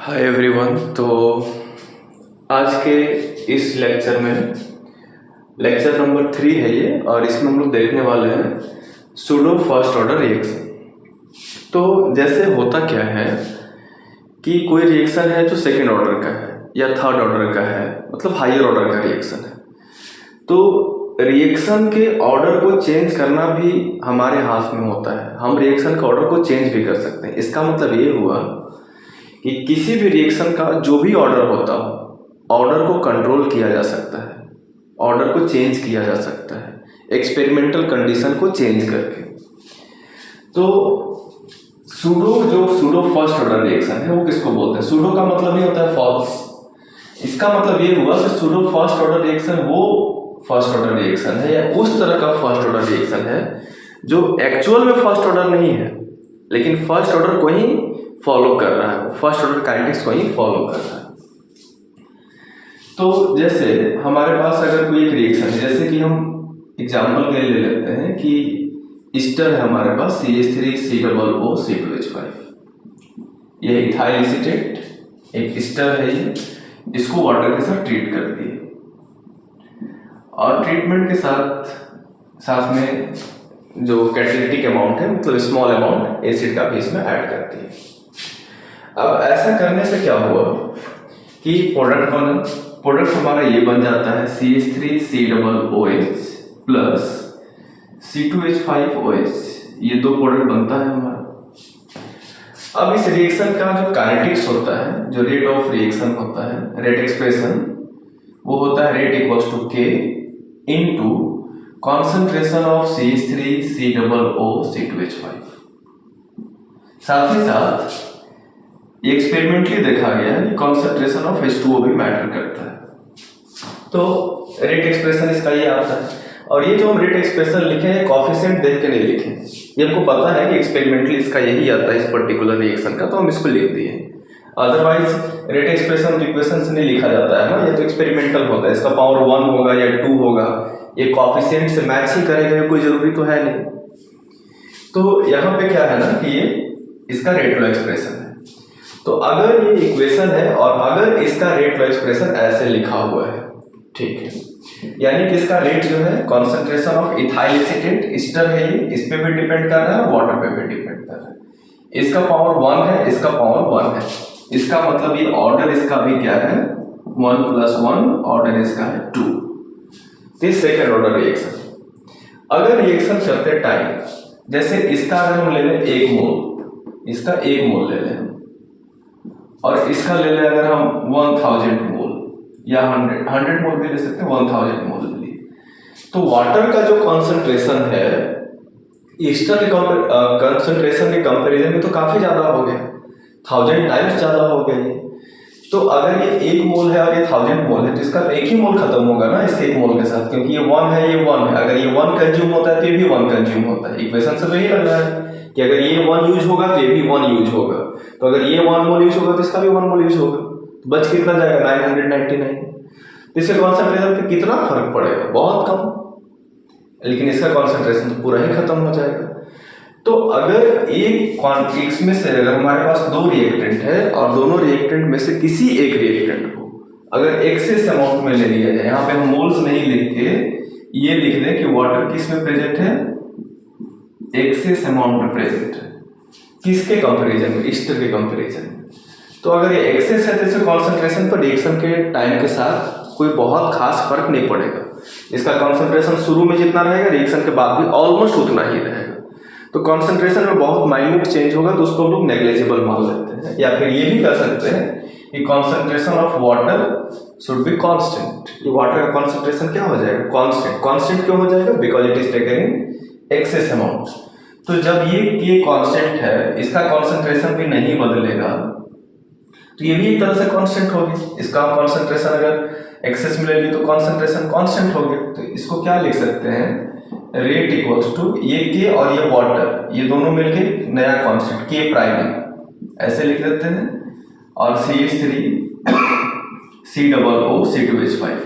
Hi everyone. तो आज के इस लेक्चर में लेक्चर नंबर 3 है ये, और इसमें हम लोग देखने वाले हैं सूडो फर्स्ट ऑर्डर रिएक्शन। तो जैसे होता क्या है कि कोई रिएक्शन है जो सेकेंड ऑर्डर का है या थर्ड ऑर्डर का है, मतलब हायर ऑर्डर का रिएक्शन है, तो रिएक्शन के ऑर्डर को चेंज करना भी हमारे हाथ में होता है। हम रिएक्शन के ऑर्डर को चेंज भी कर सकते हैं। इसका मतलब ये हुआ कि किसी भी रिएक्शन का जो भी ऑर्डर होता हो, ऑर्डर को कंट्रोल किया जा सकता है, ऑर्डर को चेंज किया जा सकता है एक्सपेरिमेंटल कंडीशन को चेंज करके। तो सूडो फर्स्ट ऑर्डर रिएक्शन है वो किसको बोलते हैं? सूडो का मतलब ये होता है फॉल्स। इसका मतलब ये हुआ कि सूडो फर्स्ट ऑर्डर रिएक्शन वो फर्स्ट ऑर्डर रिएक्शन है या उस तरह का फर्स्ट ऑर्डर रिएक्शन है जो एक्चुअल में फर्स्ट ऑर्डर नहीं है, लेकिन फर्स्ट ऑर्डर को ही फॉलो कर रहा है, फर्स्ट ऑर्डर काइनेटिक्स को ही फॉलो कर रहा है। तो जैसे हमारे पास अगर कोई एक रिएक्शन है, जैसे कि हम एग्जाम्पल के लिए ले लेते हैं कि ईस्टर है हमारे पास CH3COO C2H5, ये इथाइल एसीटेट एक ईस्टर है, ये इसको वाटर के साथ ट्रीट करती है और ट्रीटमेंट के साथ में जो कैटालिटिक अमाउंट है, मतलब स्मॉल अमाउंट एसिड का भी इसमें ऐड करती है। अब ऐसा करने से क्या हुआ कि प्रोडक्ट हमारा ये बन जाता है CH3COOH प्लस C2H5OH, ये दो प्रोडक्ट बनता है हमारा। अब इस रिएक्शन का जो काइनेटिक्स होता है, जो रेट ऑफ रिएक्शन होता है, रेट एक्सप्रेशन, वो होता है rate equals to K into concentration of CH3COO C2H5। साथ ही साथ एक्सपेरिमेंटली देखा गया है कि कॉन्सेंट्रेशन ऑफ H2O भी मैटर करता है। तो रेट एक्सप्रेशन इसका ये आता है, और ये जो हम रेट एक्सप्रेशन लिखे हैं कॉफिशिएंट देख के नहीं लिखे, ये हमको पता है कि एक्सपेरिमेंटली इसका यही आता है इस पर्टिकुलर रिएक्शन का, तो हम इसको लिख दिए। अदरवाइज रेट एक्सप्रेशन इक्वेशन से नहीं लिखा जाता है ना, ये तो एक्सपेरिमेंटल होता है, इसका पावर 1 होगा या 2 होगा, ये कॉफिशिएंट से मैच ही करेगा, कोई जरूरी तो है नहीं। तो यहाँ पे क्या है ना कि ये इसका रेट लॉ एक्सप्रेशन है। तो अगर ये इक्वेशन है और अगर इसका रेट लॉ एक्सप्रेशन ऐसे लिखा हुआ है, ठीक है, यानी कि इसका रेट जो है concentration of ethyl acetate Easter है, ये इस पे भी डिपेंड कर रहा है, वाटर पे भी डिपेंड कर रहा है। इसका पावर 1 है, इसका पावर 1 है, इसका मतलब ये ऑर्डर इसका भी क्या है 1 + 1, ऑर्डर इसका है 2। This second order reaction. अगर रिएक्शन चलते टाइम, जैसे इसका अगर हम ले लें 1 मोल, इसका 1 मोल ले लें, और इसका ले लें अगर हम 1000 मोल या 100 मोल भी ले सकते हैं, 1000 मोल ले लिए, तो वाटर का जो कॉन्सेंट्रेशन है ईस्टर के कॉन्सेंट्रेशन के कंपैरिजन में तो काफी ज्यादा हो गया, 1000 टाइम्स ज्यादा हो गया ये। तो अगर ये 1 मोल है और ये 1000 मोल है, तो इसका एक ही मोल खत्म होगा ना इसके 1 मोल के साथ, क्योंकि ये 1 है, ये 1 है। अगर ये 1 कंज्यूम होता है तो ये भी 1 कंज्यूम होता है। इक्वेशन से तो यही लग रहा है कि अगर ये 1 यूज होगा तो ये भी 1 यूज होगा, तो अगर ये 1 मोल यूज होगा तो इसका भी 1 मोल यूज होगा, तो बच कितना जाएगा 999। तो इससे कॉन्सेंट्रेशन पे कितना फर्क पड़ेगा? बहुत कम, लेकिन इसका कॉन्सेंट्रेशन तो पूरा ही खत्म हो जाएगा। तो अगर इसमें से अगर हमारे पास 2 रिएक्टेंट है और दोनों रिएक्टेंट में से किसी एक रिएक्टेंट को अगर एक्सेस अमाउंट में ले लिया जाए, यहाँ पे हम मोल्स नहीं लिख के ये लिख दें कि वाटर किस में प्रेजेंट है, एक्सेस अमाउंट में प्रेजेंट है, किसके कंपैरिजन में, ईस्टर के कंपैरिजन में। तो अगर ये एक्सेस है तो इसके कॉन्सेंट्रेशन पर रिएक्शन के टाइम के साथ कोई बहुत खास फर्क नहीं पड़ेगा। इसका कॉन्सेंट्रेशन शुरू में जितना रहेगा, रिएक्शन के बाद भी ऑलमोस्ट उतना ही रहेगा। तो कॉन्सेंट्रेशन में बहुत माइन्यूट चेंज होगा तो उसको हम लोग नेग्लिजिबल मान लेते हैं, या फिर ये भी कर सकते हैं कि concentration of water should be constant. ये वाटर का कॉन्सेंट्रेशन क्या हो जाएगा? कांस्टेंट। कांस्टेंट क्यों हो जाएगा? Because it is taken in excess amount. तो जब ये कांस्टेंट है, इसका कॉन्सेंट्रेशन भी नहीं बदलेगा, तो ये भी एक तरह से कांस्टेंट हो गया। इसका कॉन्सेंट्रेशन अगर एक्सेस में ले ली तो कॉन्सेंट्रेशन कांस्टेंट हो गया। तो इसको क्या लिख सकते हैं? रेट इक्वल्स टू ये के और ये वाटर, ये दोनों मिलके नया कांस्टेंट के प्राइम ऐसे लिख देते हैं, और CH3 COO C2H5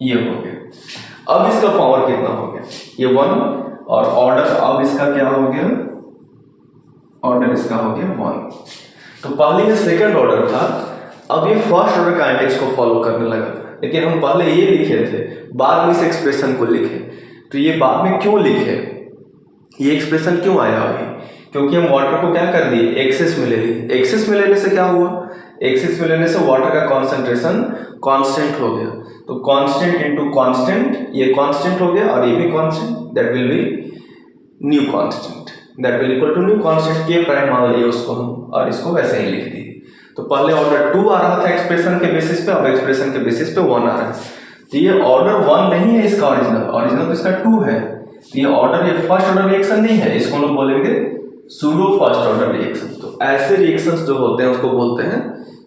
ये हो गया। अब इसका पावर कितना हो गया? ये 1, और ऑर्डर अब इसका क्या हो गया? ऑर्डर इसका हो गया 1। तो पहले ये सेकंड ऑर्डर था, अब ये फर्स्ट ऑर्डर काइनेटिक्स को फॉलो करने लगा। लेकिन हम पहले ये लिखे थे, बाद में इस एक्सप्रेशन को लिखे। तो ये बाद में क्यों लिखे, ये एक्सप्रेशन क्यों आया अभी? क्योंकि हम वाटर को क्या कर दिए, एक्सेस में ले लिए। एक्सेस में लेने से क्या हुआ, एक्सेस में लेने से वाटर का कॉन्सेंट्रेशन कांस्टेंट हो गया। तो कांस्टेंट इनटू कांस्टेंट, ये कांस्टेंट हो गया और ये भी constant, that will be new constant, that will equal to new constant के प्राइम मान लिए उसको हम, और इसको वैसे ही लिख दिए। तो पहले ऑर्डर 2 आ रहा था एक्सप्रेशन के बेसिस पे, अब एक्सप्रेशन के बेसिस पे 1 आ रहा है। तो ये ऑर्डर 1 नहीं है इसका ओरिजिनल तो इसका 2 है। तो ये ऑर्डर, ये फर्स्ट ऑर्डर रिएक्शन नहीं है, इसको हम लोग बोलेंगे सूडो फर्स्ट ऑर्डर रिएक्शन। तो ऐसे रिएक्शंस जो होते हैं उसको बोलते हैं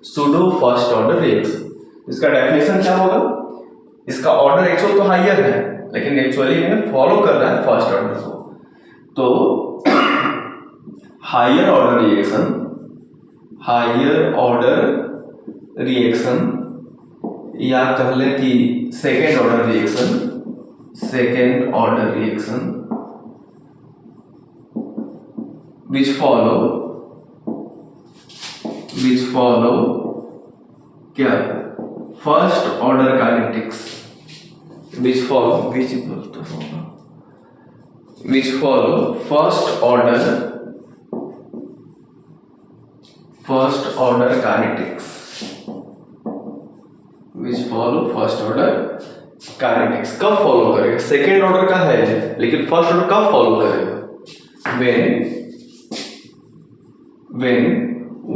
सूडो फर्स्ट ऑर्डर रिएक्शन। इसका डेफिनेशन क्या होगा, इसका ऑर्डर एक्चुअल तो हायर है, लेकिन एक्चुअली में फॉलो कर रहा है फर्स्ट ऑर्डर को। तो हायर ऑर्डर रिएक्शन या कह लें कि second order reaction which follow क्या, first order kinetics, which follow first order kinetics कब फॉलो करेगा, सेकेंड ऑर्डर का है लेकिन फर्स्ट ऑर्डर कब फॉलो करेगा, when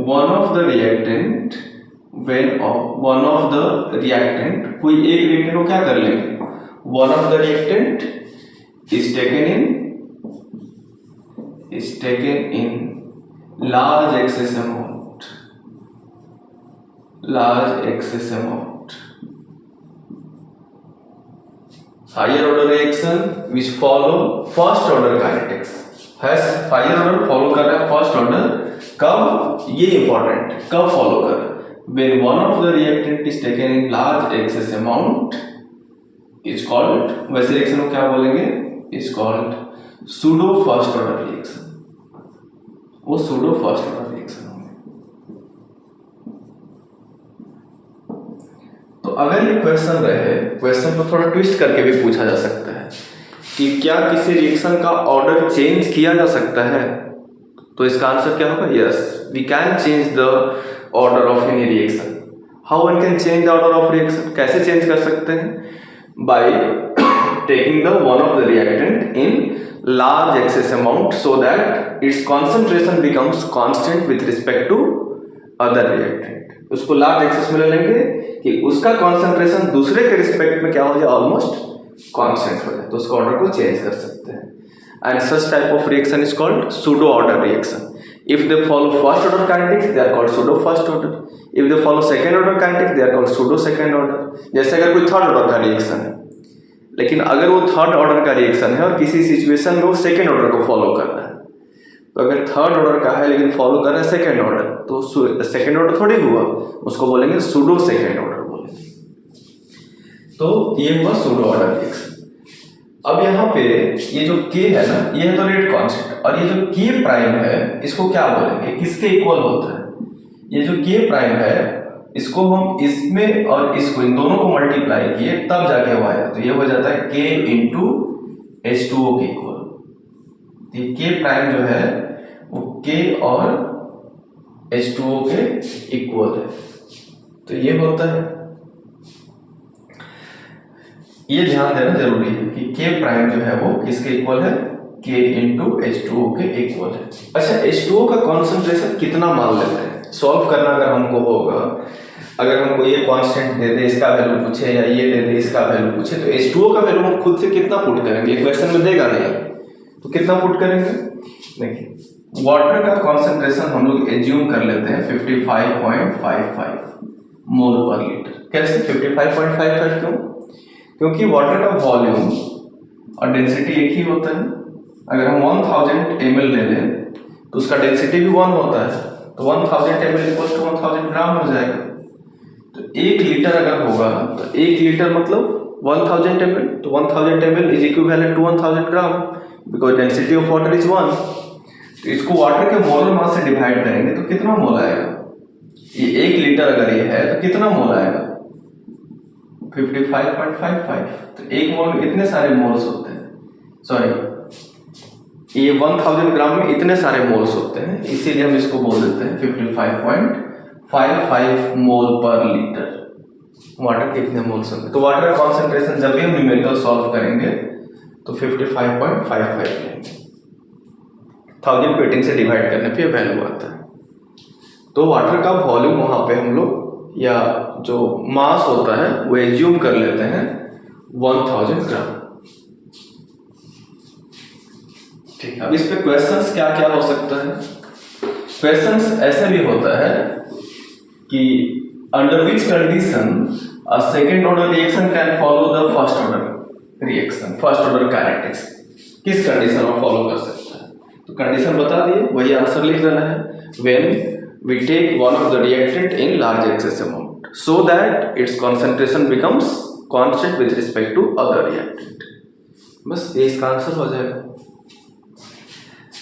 one of the reactant कोई एक रिएक्टेंट को क्या कर लेंगे, one of the reactant is taken in large excess amount, higher order reaction which follow first order kinetics has higher order follow कर रहा है फर्स्ट ऑर्डर, कब, ये इंपॉर्टेंट, कब फॉलो कर रहा है, when one of the reactant is taken in large excess amount is called, वैसे रिएक्शन को क्या बोलेंगे, is called pseudo first order reaction, वो pseudo first order reaction होंगे। तो अगर ये क्वेश्चन को थोड़ा ट्विस्ट करके भी पूछा जा सकता है कि क्या किसी रिएक्शन का ऑर्डर चेंज किया जा सकता है, तो इसका आंसर क्या होगा, yes, we can change the order of any reaction. How one can change the order of reaction, कैसे चेंज कर सकते हैं, by taking the one of the reactant in large excess amount so that its concentration becomes constant with respect to other reactant. उसको large excess में ले लेंगे कि उसका कॉन्सेंट्रेशन दूसरे के रिस्पेक्ट में क्या हो जाए, ऑलमोस्ट कांस्टेंट हो जाए, तो उसका ऑर्डर को चेंज कर सकते हैं। And such type of reaction is called pseudo order reaction. If they follow first order kinetics they are called pseudo first order, if they follow second order kinetics they are called pseudo second order. जैसे अगर कोई third order का reaction है, लेकिन अगर वो third order का reaction है और किसी सिचुएशन में वो सेकंड ऑर्डर को फॉलो कर रहा है, तो अगर थर्ड ऑर्डर का है लेकिन फॉलो कर रहा है सेकंड ऑर्डर, तो सेकंड ऑर्डर थोड़ी हुआ, उसको बोलेंगे सूडो सेकंड ऑर्डर बोलेंगे। तो ये हुआ सूडो ऑर्डर रिएक्शन। अब यहाँ पे ये जो k है ना, ये है तो रेट कांस्टेंट, और ये जो k प्राइम है इसको क्या बोलेंगे, किसके इक्वल होता है, ये जो k प्राइम है इसको हम इसमें और इसको, इन दोनों को मल्टीप्लाई किए तब जाके वो आया, तो ये हो जाता है k इंटू H2O के इक्वल। ये k प्राइम जो है वो k और H2O के इक्वल है, तो ये होता है, ये ध्यान देना जरूरी है कि k प्राइम जो है वो किसके इक्वल है, k इंटू H2O के इक्वल है। अच्छा, H2O का कॉन्सेंट्रेशन कितना मान लेते हैं, सॉल्व करना अगर हमको होगा, अगर हमको ये कांस्टेंट दे दे इसका वैल्यू पूछे या ये दे दे इसका वैल्यू पूछे, तो H2O का वैल्यू हम खुद से कितना पुट करेंगे, क्वेश्चन में देगा नहीं तो कितना पुट करेंगे। देखिए वाटर का कॉन्सेंट्रेशन हम लोग एज्यूम कर लेते हैं 55.55 मोल पर लीटर। कैसे 55.55 क्यों, क्योंकि वाटर का वॉल्यूम और डेंसिटी एक ही होता है। अगर हम 1000 ml ले लें तो उसका डेंसिटी भी 1 होता है, तो 1000 ml इक्वल टू 1000 ग्राम हो जाएगा। तो 1 लीटर अगर होगा तो 1 लीटर मतलब 1000 ml, तो 1000 ml is equivalent to 1000 gram, because density of water is 1। तो इसको वाटर के मोलर मास से डिवाइड करेंगे तो कितना मोल आएगा, ये 1 लीटर अगर ये है तो कितना मोल आएगा 55.55। तो 1 मोल में इतने सारे मोल्स होते हैं, सॉरी ये 1000 ग्राम में इतने सारे मोल्स होते हैं, इसीलिए हम इसको बोल देते हैं 55.55 मोल पर लीटर। वाटर कितने मोल्स होंगे, तो वाटर का कॉन्सेंट्रेशन जब भी हम न्यूमेरिकल सॉल्व करेंगे तो 55.55 लेंगे, 1000 को 18 से डिवाइड करने पे वैल्यू आता है। तो वाटर का वॉल्यूम वहां पे हम लोग या जो मास होता है वो एज्यूम कर लेते हैं 1000 ग्राम। ठीक है, अब इस पे क्वेश्चंस क्या क्या हो सकता है। क्वेश्चंस ऐसे भी होता है कि under which condition a second order reaction can follow the first order reaction, first order kinetics किस कंडीशन में फॉलो कर सकता है। तो कंडीशन बता दिए, वही आंसर लिख देना है। When we take one of the reactant in large excess amount so that its concentration becomes constant with respect to other reactant। बस ये इसका आंसर हो जाएगा।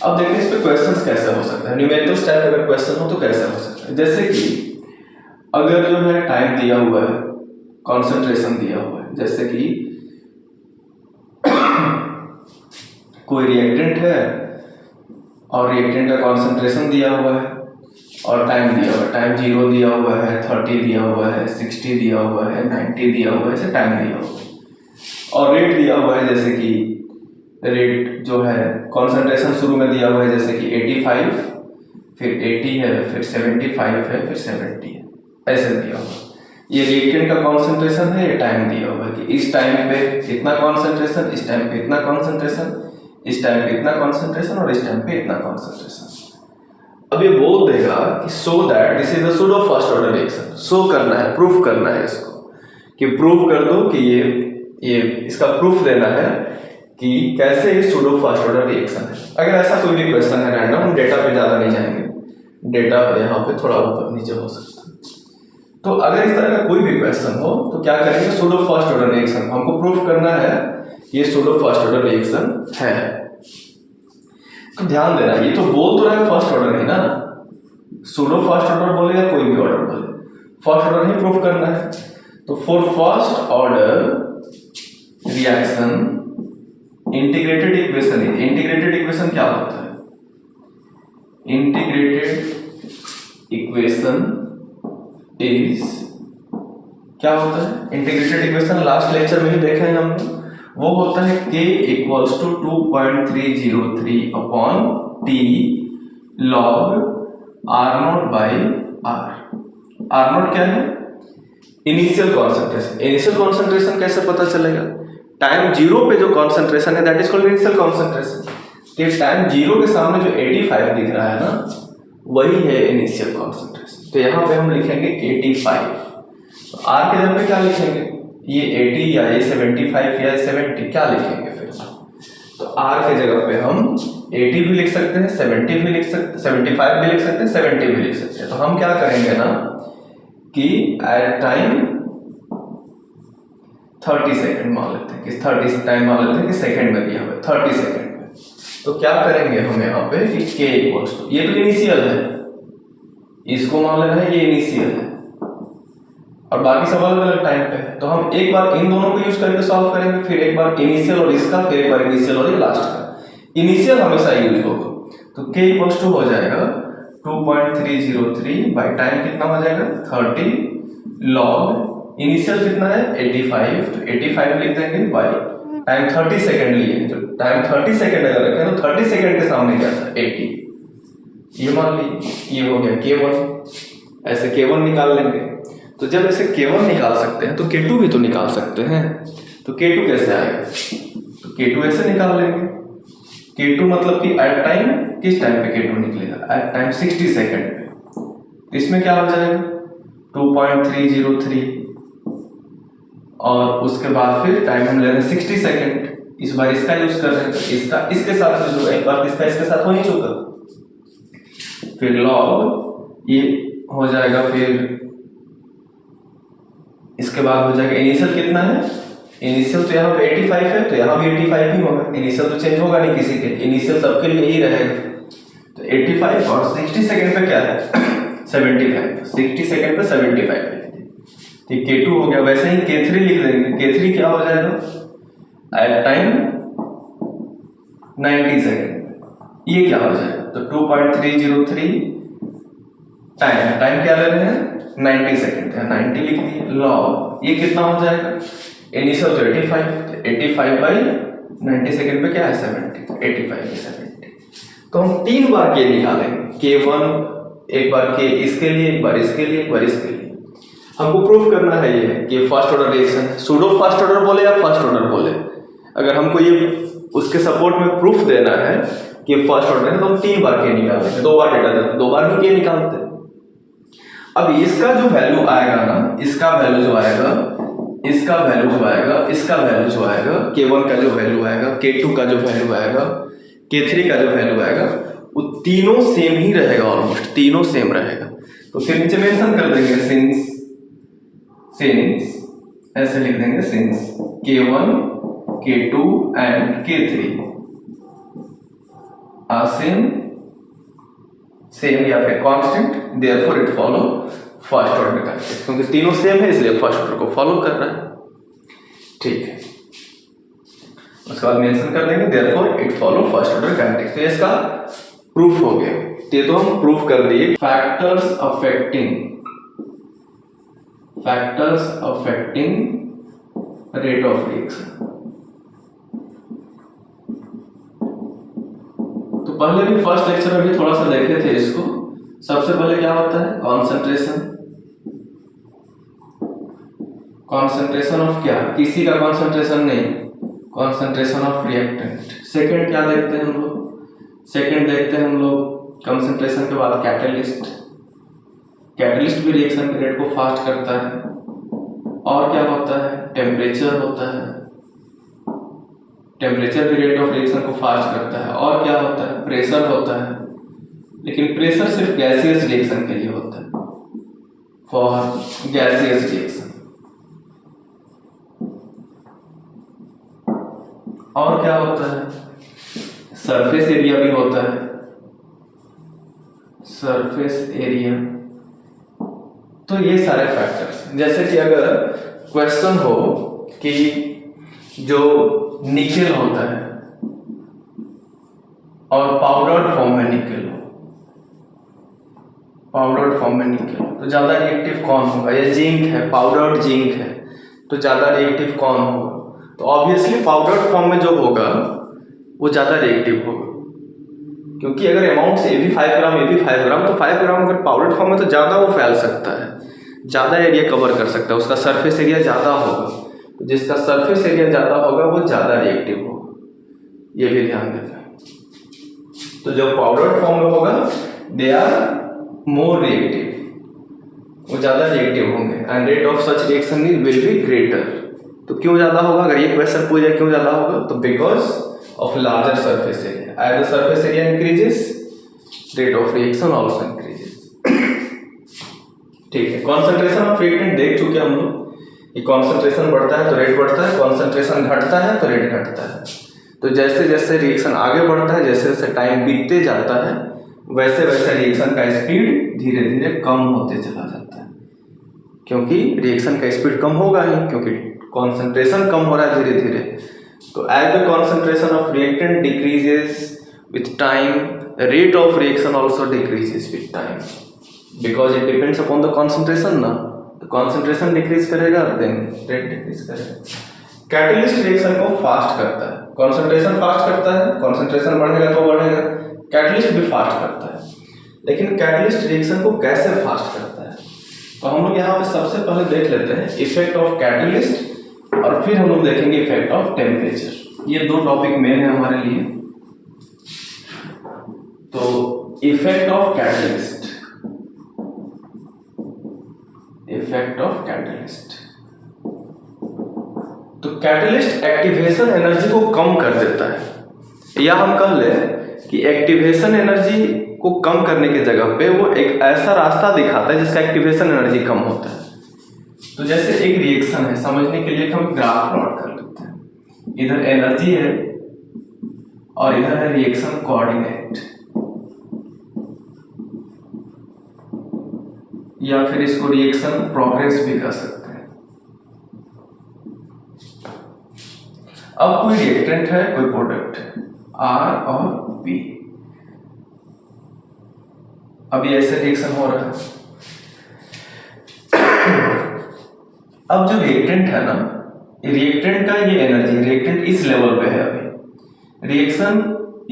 अब देखते हैं इस पे क्वेश्चंस कैसे हो सकता है, न्यूमेरिकल टाइप अगर क्वेश्चन हो तो कैसे हो सकता है। जैसे कि अगर जो है टाइम दिया हुआ है, कॉन्सेंट्रेशन दिया हुआ है, जैसे कि कोई रिएक्टेंट है और रिएक्टेंट का कॉन्सेंट्रेशन दिया हुआ है और टाइम दिया हुआ है, टाइम 0 दिया हुआ है, 30 दिया हुआ है, 60 दिया हुआ है, 90 दिया हुआ है, ऐसे टाइम दिया हुआ है। और रेट दिया हुआ है, जैसे कि रेट जो है कॉन्सेंट्रेशन शुरू में दिया हुआ है जैसे कि 85, फिर 80 है, फिर 75 है, फिर 70 है, ऐसे दिया हुआ है। ये रिएक्टेंट का कॉन्सेंट्रेशन है, ये टाइम दिया हुआ है कि इस टाइम पे इतना कॉन्सेंट्रेशन, इस टाइम पे इतना कॉन्सेंट्रेशन, इस टाइम पे इतना कॉन्सेंट्रेशन और इस टाइम पे इतना कॉन्सेंट्रेशन। अब ये बोल देगा कि so that this is the pseudo first order reaction. Show करना है, प्रूफ करना है इसको, कि प्रूफ कर दो कि ये इसका प्रूफ देना है कि कैसे ये सूडो फर्स्ट ऑर्डर रिएक्शन है। अगर ऐसा कोई भी क्वेश्चन है रैंडम, हम डेटा पे ज्यादा नहीं जाएंगे, डेटा यहाँ पे थोड़ा ऊपर नीचे हो सकता है। तो अगर इस तरह का कोई भी क्वेश्चन हो तो क्या करेंगे, सूडो फर्स्ट ऑर्डर रिएक्शन हमको प्रूफ करना है, ये सूडो फर्स्ट ऑर्डर रिएक्शन है। तो ध्यान देना, ये तो बोल तो रहा है फर्स्ट ऑर्डर है ना, सूडो फर्स्ट ऑर्डर बोले या कोई भी ऑर्डर बोले, फर्स्ट ऑर्डर ही प्रूफ करना है। तो for first order reaction integrated equation, integrated equation क्या होता है, इंटीग्रेटेड इक्वेशन इज क्या होता है, इंटीग्रेटेड इक्वेशन लास्ट लेक्चर में ही देखा है हमने, वो होता है k equals to 2.303 upon t log r0 by r0 क्या है, इनिशियल कॉन्सेंट्रेशन। इनिशियल कॉन्सेंट्रेशन कैसे पता चलेगा, टाइम 0 पे जो कॉन्सेंट्रेशन है that is called initial concentration. तो टाइम 0 के सामने जो 85 दिख रहा है ना, वही है इनिशियल कॉन्सेंट्रेशन। तो यहाँ पे हम लिखेंगे 85, तो r के जगह पे क्या लिखेंगे, ये 80 या ये 75 या 70 क्या लिखेंगे फिर, तो r के जगह पे हम 80 भी लिख सकते हैं, 70 भी लिख सकते, 75 भी लिख सकते हैं, 70 भी लिख सकते हैं। तो हम क्या करेंगे ना कि एट टाइम 30 सेकंड मान लेते हैं कि 30 टाइम मान लेते हैं कि सेकंड में दिया हुआ है 30 सेकंड में। तो क्या करेंगे हम यहाँ पे कि k इक्वल्स टू, ये तो इनिशियल है, इसको मान लेना है ये इनिशियल है और बाकी सब अलग अलग टाइम पे है। तो हम एक बार इन दोनों को यूज करके सॉल्व करेंगे, फिर एक बार इनिशियल और इसका, फिर एक बार इनिशियल और ये लास्ट का। इनिशियल हमेशा यूज होगा, तो k इक्वल्स टू हो जाएगा 2.303 बाई टाइम कितना हो जाएगा 30 लॉग इनिशियल कितना है 85, तो 85 लिख देंगे बाई टाइम 30 सेकंड लिए, जो टाइम 30 सेकंड अगर रखें तो 30 सेकंड के सामने क्या था 80, ये मान ली ये हो गया k1, ऐसे k1 निकाल लेंगे। तो जब ऐसे k1 निकाल सकते हैं तो k2 भी तो निकाल सकते हैं, तो k2 कैसे आएगा, तो k2 ऐसे निकाल लेंगे। k2 मतलब कि एट टाइम, किस टाइम पे k2 निकलेगा, एट टाइम 60 सेकंड पे। तो इसमें क्या हो जाएगा 2.303 और उसके बाद फिर टाइम हम ले रहे हैं 60 सेकंड, इस बार इसका यूज कर रहे हैं, तो इसका इसके साथ जो एक बार इसका इसके साथ हो ही चुका, फिर लॉग ये हो जाएगा, फिर इसके बाद हो जाएगा इनिशियल कितना है, इनिशियल तो यहाँ पे 85 है, तो यहाँ भी 85 ही होगा, इनिशियल तो चेंज होगा नहीं किसी के, इनिशियल सबके लिए यही रहेगा। तो 85 और 60 सेकंड पे क्या है 75, 60 सेकंड पे 75 लिख दिए, ठीक। K2 हो गया। वैसे ही K3 लिख देंगे। K3 क्या हो जाएगा, एट टाइम 90 सेकंड, ये क्या हो जाएगा, तो 2.303 टाइम क्या ले रहे हैं 90 सेकंड, 90 लिख दिए। लॉग ये कितना हो जाएगा, इनिशियल तो 85 बाई 90 सेकंड पे क्या है 70, तो 85 बाई 70। तो हम 3 बार के निकालेंगे, K1 एक बार के इसके लिए, एक बार इसके लिए, एक बार इसके लिए। हमको प्रूफ करना है ये कि first order reaction, pseudo first order बोले या फर्स्ट ऑर्डर बोले, अगर हमको ये उसके सपोर्ट में प्रूफ देना है कि फर्स्ट ऑर्डर है तो हम 3 बार के निकालेंगे, 2 बार डेटा देते 2 बार ही के निकालते हैं। अब इसका जो वैल्यू आएगा ना, इसका वैल्यू जो आएगा, इसका वैल्यू जो आएगा, इसका वैल्यू जो आएगा, K1 का जो वैल्यू आएगा, K2 का जो वैल्यू आएगा, K3 का जो वैल्यू आएगा, वो तीनों सेम ही रहेगा, ऑलमोस्ट तीनों सेम रहेगा। तो फिर नीचे मेंशन कर देंगे सिंस ऐसे लिख देंगे, since K1 K2 and K3 are same या फिर constant, therefore it follow first order का, क्योंकि तीनों सेम है इसलिए फर्स्ट ऑर्डर को फॉलो कर रहा है, ठीक है। उसके बाद मेंशन कर देंगे therefore it follow first order kinetics. तो इसका प्रूफ हो गया, ये तो हम प्रूफ कर दिए। Factors affecting rate of reaction. तो पहले भी फर्स्ट लेक्चर में भी थोड़ा सा देखे थे इसको। सबसे पहले क्या होता है, कॉन्सेंट्रेशन ऑफ क्या, किसी का कॉन्सेंट्रेशन नहीं, कॉन्सेंट्रेशन ऑफ रिएक्टेंट। सेकंड क्या देखते हैं हम लोग, सेकंड देखते हैं हम लोग कॉन्सेंट्रेशन के बाद कैटलिस्ट भी रिएक्शन के रेट को फास्ट करता है। और क्या होता है, टेम्परेचर होता है, टेम्परेचर भी रेट ऑफ रिएक्शन को फास्ट करता है। और क्या होता है, प्रेशर होता है, लेकिन प्रेशर सिर्फ गैसियस रिएक्शन के लिए होता है, फॉर गैसियस रिएक्शन। और क्या होता है, सरफेस एरिया भी होता है, सरफेस एरिया। तो ये सारे फैक्टर्स, जैसे कि अगर क्वेश्चन हो कि जो निकेल होता है और पाउडर्ड फॉर्म में निकेल हो, पाउडर्ड फॉर्म में निकेल हो, तो ज्यादा रिएक्टिव कौन होगा, या जिंक है, पाउडर्ड जिंक है, तो ज्यादा रिएक्टिव कौन होगा, तो ऑब्वियसली पाउडर्ड फॉर्म में जो होगा वो ज्यादा रिएक्टिव होगा, क्योंकि अगर अमाउंट से भी 5 ग्राम, तो 5 ग्राम अगर पाउडर्ड फॉर्म में तो ज्यादा वो फैल सकता है, ज्यादा एरिया कवर कर सकता है, उसका सरफेस एरिया ज्यादा होगा, तो जिसका सरफेस एरिया ज्यादा होगा वो ज्यादा रिएक्टिव होगा, ये भी ध्यान देना है। तो जो पाउडर्ड फॉर्म में होगा दे आर मोर रिएक्टिव, वो ज्यादा रिएक्टिव होंगे, and rate of such reaction will be greater. तो क्यों ज्यादा होगा, अगर ये क्वेश्चन पूछ जाए क्यों ज्यादा होगा, तो because of larger surface area, as the surface area increases rate of reaction also increases, ठीक है। कॉन्सेंट्रेशन ऑफ रिएक्टेंट देख चुके हम लोग कि कॉन्सेंट्रेशन बढ़ता है तो रेट बढ़ता है, कॉन्सेंट्रेशन घटता है तो रेट घटता है। तो जैसे जैसे रिएक्शन आगे बढ़ता है, जैसे जैसे टाइम बीतते जाता है, वैसे वैसे रिएक्शन का स्पीड धीरे धीरे कम होते चला जाता है, क्योंकि रिएक्शन का स्पीड कम होगा ही, क्योंकि कॉन्सेंट्रेशन कम हो रहा है धीरे धीरे। तो as the concentration of reactant decreases with time, rate of reaction also decreases with time, because it depends upon the concentration ना। तो कॉन्सेंट्रेशन डिक्रीज करेगा देन रेट डिक्रीज करेगा। कैटलिस्ट रिएक्शन को फास्ट करता है, कॉन्सेंट्रेशन फास्ट करता है, कॉन्सेंट्रेशन बढ़ेगा तो बढ़ेगा, कैटलिस्ट भी फास्ट करता है। लेकिन कैटलिस्ट रिएक्शन को कैसे फास्ट करता है, तो हम लोग यहाँ पे सबसे पहले देख लेते हैं इफेक्ट ऑफ कैटलिस्ट, और फिर हम लोग देखेंगे इफेक्ट ऑफ टेम्परेचर। ये 2 टॉपिक मेन है हमारे लिए। तो effect of catalyst, effect of catalyst, तो कैटलिस्ट एक्टिवेशन एनर्जी को कम कर देता है, या हम कह ले कि एक्टिवेशन एनर्जी को कम करने की जगह पे वो एक ऐसा रास्ता दिखाता है जिसका एक्टिवेशन एनर्जी कम होता है। तो जैसे एक रिएक्शन है, समझने के लिए हम ग्राफ प्लॉट कर लेते हैं, इधर एनर्जी है और इधर है रिएक्शन कोऑर्डिनेट। या फिर इसको रिएक्शन प्रोग्रेस भी कह सकते हैं। अब कोई रिएक्टेंट है, कोई प्रोडक्ट है, R और B। अभी ऐसे रिएक्शन हो रहा है। अब जो रिएक्टेंट है ना, रिएक्टेंट का ये एनर्जी, रिएक्टेंट इस लेवल पे है अभी, रिएक्शन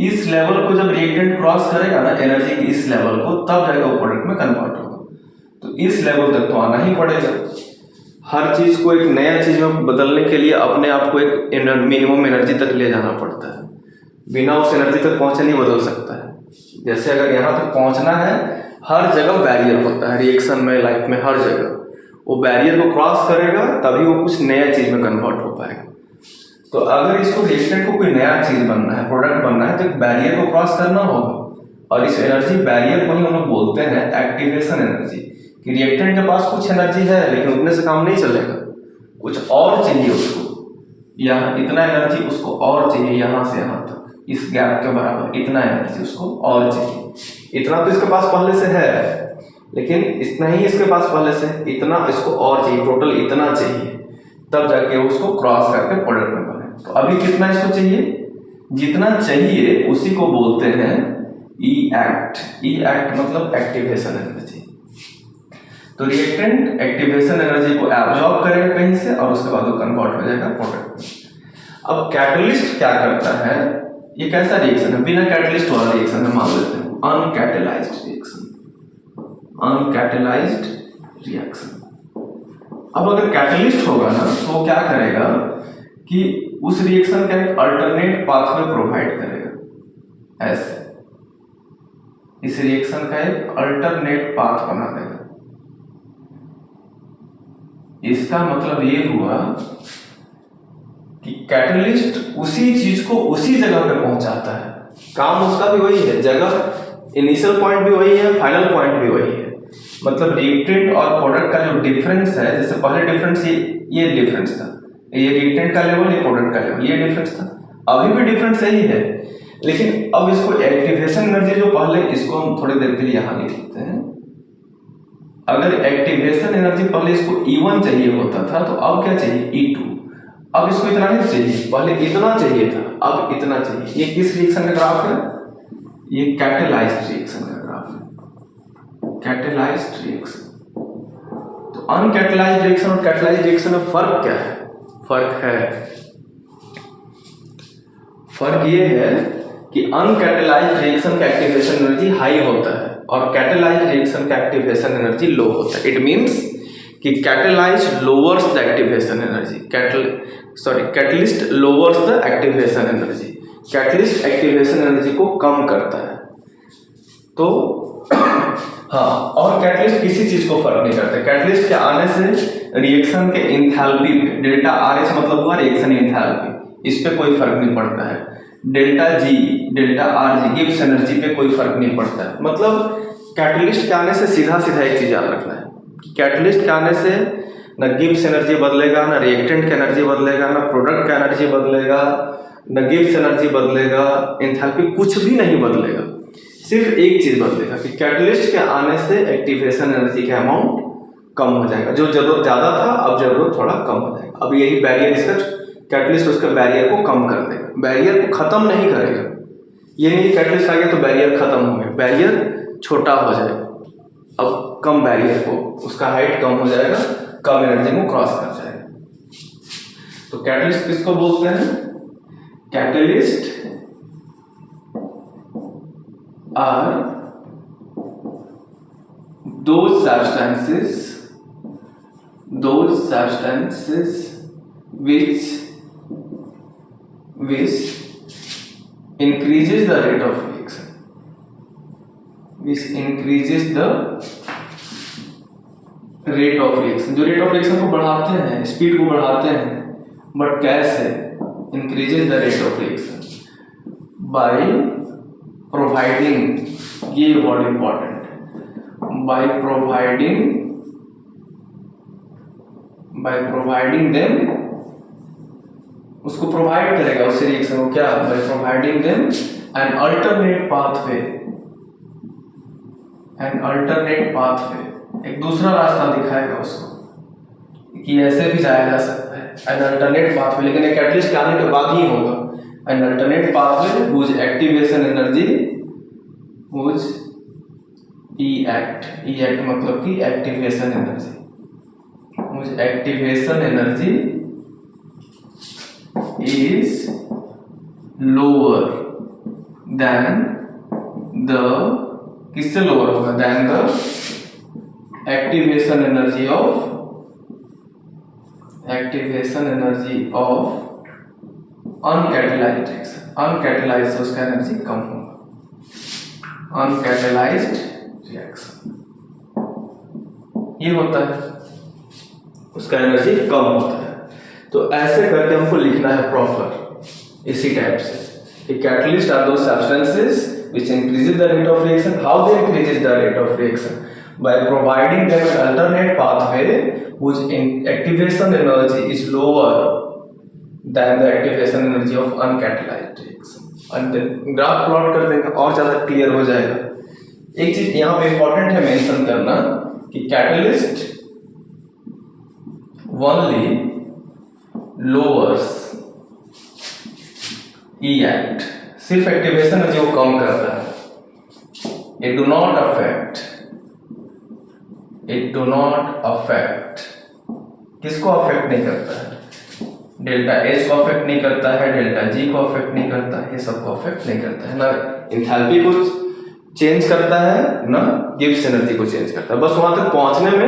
इस लेवल को जब रिएक्टेंट क्रॉस करेगा ना एनर्जी की इस लेवल को, तब जाकर वो प्रोडक्ट में कन्वर्ट होगा। तो इस लेवल तक तो आना ही पड़ेगा। हर चीज को एक नया चीज में बदलने के लिए अपने आप को एक मिनिमम एनर्जी तक ले जाना पड़ता है, बिना उस एनर्जी तक पहुंचे नहीं बदल सकता है। जैसे अगर यहाँ तक पहुंचना है, हर जगह बैरियर होता है रिएक्शन में, लाइफ में हर जगह वो बैरियर को क्रॉस करेगा तभी वो कुछ नया चीज में कन्वर्ट हो पाएगा। तो अगर इसको रिएक्टेंट को कोई नया चीज बनना है, प्रोडक्ट बनना है, तो बैरियर को क्रॉस करना होगा। और इस एनर्जी बैरियर को ही हम लोग बोलते हैं एक्टिवेशन एनर्जी, कि रिएक्टेंट के पास कुछ एनर्जी है लेकिन उतने से काम नहीं चलेगा, कुछ और चाहिए उसको, यहाँ इतना एनर्जी उसको और चाहिए, यहाँ से यहाँ तक इस गैप के बराबर इतना एनर्जी उसको और चाहिए। इतना तो इसके पास पहले से है, लेकिन इतना ही इसके पास पहले से, इतना इसको और चाहिए, टोटल इतना चाहिए, तब जाके उसको क्रॉस करके प्रोडक्ट में बने। तो अभी कितना इसको चाहिए, जितना चाहिए उसी को बोलते हैं ई एक्ट। ई एक्ट मतलब एक्टिवेशन एनर्जी। तो रिएक्टेंट एक्टिवेशन एनर्जी को एब्जॉर्ब करेगा कहीं से और उसके बाद वो कन्वर्ट हो जाएगा प्रोडक्ट में। अब कैटलिस्ट क्या करता है, ये कैसा रिएक्शन है, बिना कैटलिस्ट वाला रिएक्शन है, मान लेते हैं अनकैटेलाइज्ड रिएक्शन, अनकैटेलाइज्ड रिएक्शन। अब अगर कैटलिस्ट होगा ना तो वो क्या करेगा कि उस रिएक्शन का एक अल्टरनेट पाथवे प्रोवाइड करेगा। ऐसे इस रिएक्शन का एक अल्टरनेट पाथ बना देगा। इसका मतलब ये हुआ कि कैटलिस्ट उसी चीज को उसी जगह पे पहुंचाता है, काम उसका भी वही है, जगह इनिशियल पॉइंट भी वही है, फाइनल पॉइंट भी वही है। मतलब रिएक्टेंट और प्रोडक्ट का जो डिफरेंस है, जैसे पहले डिफरेंस ये डिफरेंस था, ये रिएक्टेंट का लेवल, ये प्रोडक्ट का लेवल, ये डिफरेंस था, अभी भी डिफरेंस यही है। लेकिन अब इसको एक्टिवेशन एनर्जी जो पहले, इसको हम थोड़ी देर के लिए यहाँ लिख लेते हैं। अगर एक्टिवेशन एनर्जी पहले इसको E1 चाहिए होता था, तो अब क्या चाहिए E2। अब इसको इतना नहीं चाहिए, पहले इतना चाहिए था, अब इतना चाहिए। ये किस रिएक्शन का ग्राफ है, ये कैटेलाइज्ड रिएक्शन का ग्राफ है, कैटेलाइज्ड रिएक्शन। तो अनकैटेलाइज्ड रिएक्शन और कैटेलाइज्ड रिएक्शन में फर्क क्या है, फर्क ये है कि अनकैटेलाइज्ड रिएक्शन का एक्टिवेशन एनर्जी हाई होता है और कैटेलाइज्ड रिएक्शन का एक्टिवेशन एनर्जी लो होता है। इट मींस कि catalysed lowers the activation energy, catalyst lowers the activation energy, catalyst activation energy को कम करता है। तो हाँ, और कैटलिस्ट किसी चीज को फर्क नहीं करते। कैटलिस्ट के आने से रिएक्शन के इंथैल्पी पे, डेल्टा RH मतलब हुआ रिएक्शन इंथैल्पी, इस पे कोई फर्क नहीं पड़ता है। Delta G, delta RG, Gibbs energy पे कोई फर्क नहीं पड़ता है। मतलब कैटलिस्ट के आने से सीधा एक चीज याद रखना है, कैटलिस्ट के आने से न गिब्स एनर्जी बदलेगा, न रिएक्टेंट का एनर्जी बदलेगा, न प्रोडक्ट का एनर्जी बदलेगा, न गिब्स एनर्जी बदलेगा, एंथैल्पी कुछ भी नहीं बदलेगा। सिर्फ एक चीज बदलेगा कि कैटलिस्ट के आने से एक्टिवेशन एनर्जी का अमाउंट कम हो जाएगा। जो जरूरत ज्यादा था, अब जरूरत थोड़ा कम हो जाएगा। अब यही बैरियर, इसका कैटलिस्ट उसका बैरियर को कम कर देगा, बैरियर को खत्म नहीं करेगा। ये नहीं कैटलिस्ट आ गया तो बैरियर खत्म हो गया, बैरियर छोटा हो जाएगा। अब कम बैरियर को, उसका हाइट कम हो जाएगा, कम एनर्जी को क्रॉस कर जाएगा। तो कैटलिस्ट किसको बोलते हैं, catalyst are those substances which increases the rate of reaction, जो रेट ऑफ रिएक्शन को बढ़ाते हैं, स्पीड को बढ़ाते हैं। बट कैसे increases the rate of reaction, by providing, ये बहुत इंपॉर्टेंट है, बाय प्रोवाइडिंग देम, उसको प्रोवाइड करेगा उस रिएक्शन को, क्या, by providing them an alternate pathway एक दूसरा रास्ता दिखाएगा उसको कि ऐसे भी जाया जा सकता है, एन अल्टरनेट पाथवे, लेकिन एक कैटलिस्ट के आने के बाद ही होगा। An alternate pathway whose activation energy whose E act मतलब कि activation energy, whose activation energy is lower than the, किससे लोअर होगा, than the activation energy of uncatalysed reaction. Uncatalysed से उसका एनर्जी कम होगा, अनकैटेलाइज्ड रिएक्शन ये होता है, उसका एनर्जी कम होता है। तो ऐसे करके हमको लिखना है प्रॉपर इसी टाइप से कि catalyst are those substances which increases the rate of reaction. How they increases the rate of reaction? By providing them an alternate pathway whose activation energy is lower than the activation energy of uncatalyzed reaction. And then graph plot कर देंगे और ज़्यादा clear हो जाएगा। एक चीज यहाँ पे इम्पोर्टेंट है मेंशन करना कि कैटलिस्ट only lowers ई एक्ट, सिर्फ एक्टिवेशन है जो कम करता है। इट डू नॉट अफेक्ट किसको अफेक्ट नहीं करता है, डेल्टा एच को अफेक्ट नहीं करता है, डेल्टा जी को अफेक्ट नहीं करता है, ये सबको अफेक्ट नहीं करता है, ना इंथैल्पी को चेंज करता है ना गिब्स एनर्जी को चेंज करता है, बस वहां तक पहुंचने में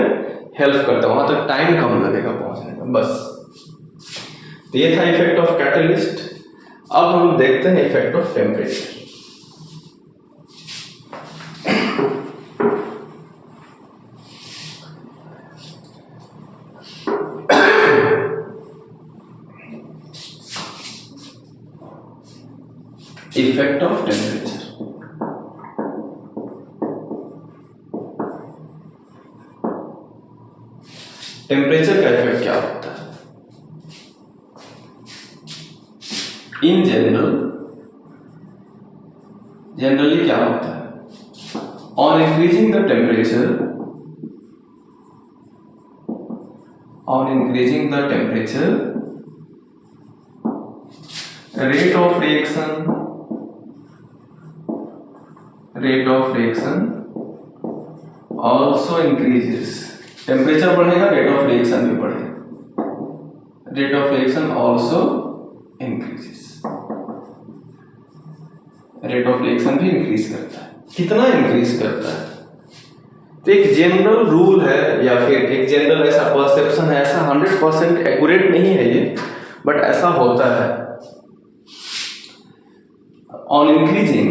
हेल्प करता है, वहां तक टाइम कम लगेगा पहुंचने में बस। तो ये था इफेक्ट ऑफ कैटलिस्ट। अब हम लोग देखते हैं effect of temperature. Effect of temperature, temperature का इफेक्ट क्या होता है? इन जनरली क्या होता है? On increasing the temperature, rate of reaction also increases। Temperature बढ़ेगा, रेट ऑफ रिएक्शन भी बढ़ेगा, rate of reaction also increases, rate of reaction भी इंक्रीज करता है। कितना इंक्रीज करता है? तो एक जनरल रूल है या फिर एक जनरल ऐसा परसेप्शन है, ऐसा 100% एक्यूरेट नहीं है ये, बट ऐसा होता है। On increasing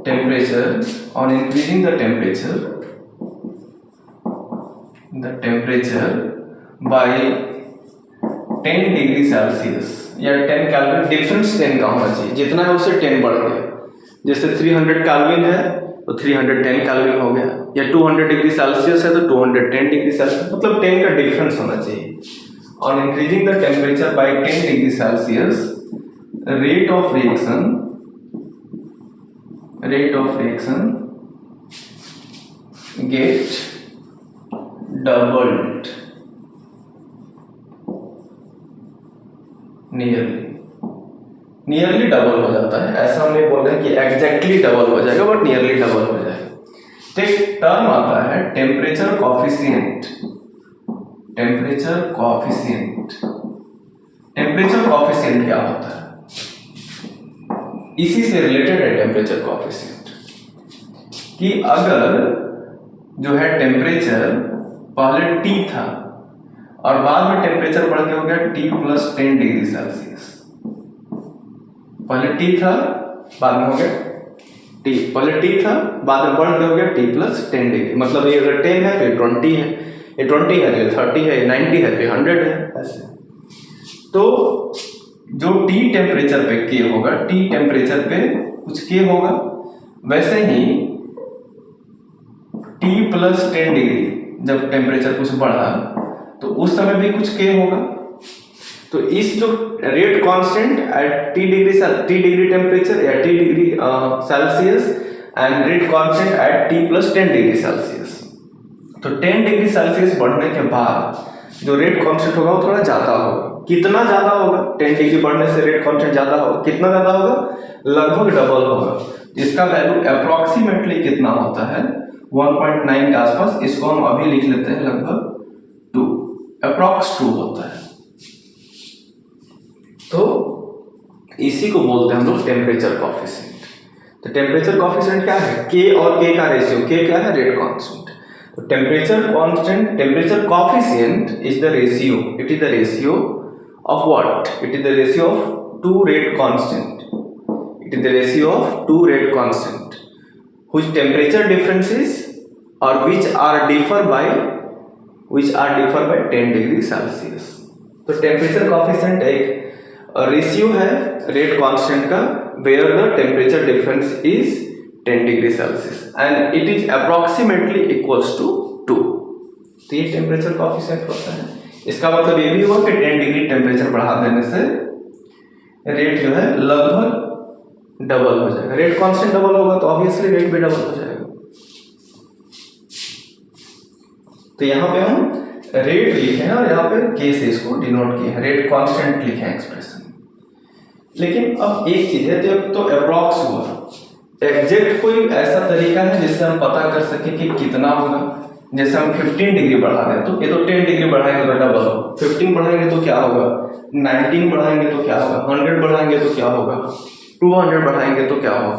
temperature, on increasing the temperature by 10 degree Celsius या 10 केल्विन, डिफरेंस 10 का होना चाहिए, जितना है उससे 10 बढ़ गया। जैसे 300 केल्विन है तो 310 केल्विन हो गया, या 200 डिग्री सेल्सियस है तो 210 डिग्री सेल्सियस, मतलब 10 का डिफरेंस होना चाहिए। On increasing the temperature by 10 degree Celsius, rate of reaction get doubled, nearly double हो जाता है। ऐसा हम नहीं बोल रहे हैं कि एग्जैक्टली डबल हो जाएगा, बट नियरली डबल हो जाएगा। तो एक टर्म आता है टेम्परेचर कॉफिशिएंट। टेम्परेचर कॉफिशिएंट क्या होता है? इसी से रिलेटेड है टेम्परेचर कॉफिशिएंट, कि अगर जो है टेम्परेचर पहले T था और बाद में टेम्परेचर बढ़ के हो गया T + 10 डिग्री सेल्सियस। पहले T था, बाद में हो गया T, पहले T था, बाद में बढ़ के हो गया T + 10 डिग्री। मतलब ये अगर 10 है तो 20 है, ये 20 है तो 30 है, 90 है तो 100 है, ऐसे। तो जो T टेम्परेचर पे K होगा, T टेम्परेचर पे कुछ K होगा, वैसे ही T + 10 डिग्री जब टेम्परेचर कुछ बढ़ा तो उस समय भी कुछ K होगा। तो तो इस जो rate constant at T degree temperature या T degree Celsius and rate constant at T plus 10 degree Celsius. तो 10 डिग्री सेल्सियस बढ़ने के बाद जो रेट कांस्टेंट होगा वो थोड़ा ज्यादा होगा। कितना ज्यादा होगा? 10 डिग्री बढ़ने से रेट कांस्टेंट ज्यादा होगा। कितना ज्यादा होगा? लगभग डबल होगा। इसका वैल्यू अप्रोक्सीमेटली कितना होता है? 1.9 के आसपास। इसको हम अभी लिख लेते हैं लगभग 2, अप्रोक्स 2 होता है। तो इसी को बोलते हैं हम लोग टेम्परेचर कॉफिशिएंट। तो टेम्परेचर कॉफिशिएंट क्या है? के और के का रेशियो। के क्या है? Rate constant. तो temperature constant, temperature coefficient is the ratio, it is the ratio of what? It is the ratio of two rate constant, it is the ratio of two rate constant which temperature differences और which are differ by 10 degree Celsius. तो temperature coefficient एक ratio है rate constant का where the temperature difference is 10 degree Celsius and it is approximately equals to 2। तो ये temperature coefficient होता है। इसका मतलब ये भी हुआ कि 10 डिग्री टेम्परेचर बढ़ा देने से रेट जो है लगभग डबल हो जाएगा। रेट कांस्टेंट डबल होगा तो ऑब्वियसली रेट भी डबल हो जाएगा। तो यहाँ पे हम रेट लिखे हैं और यहाँ पे के से इसको डिनोट किए हैं, रेट कांस्टेंट लिखे हैं एक्सप्रेशन। लेकिन अब एक चीज है, तो अप्रॉक्स हुआ, एग्जैक्ट कोई ऐसा तरीका है जिससे हम पता कर सके कि कितना होगा? जैसे हम 15 डिग्री बढ़ा दें तो ये तो 10 डिग्री बढ़ाएंगे तो डबल होगा, 15 बढ़ाएंगे तो क्या होगा, 19 बढ़ाएंगे तो क्या होगा, 100 बढ़ाएंगे तो क्या होगा, 200 बढ़ाएंगे तो क्या होगा।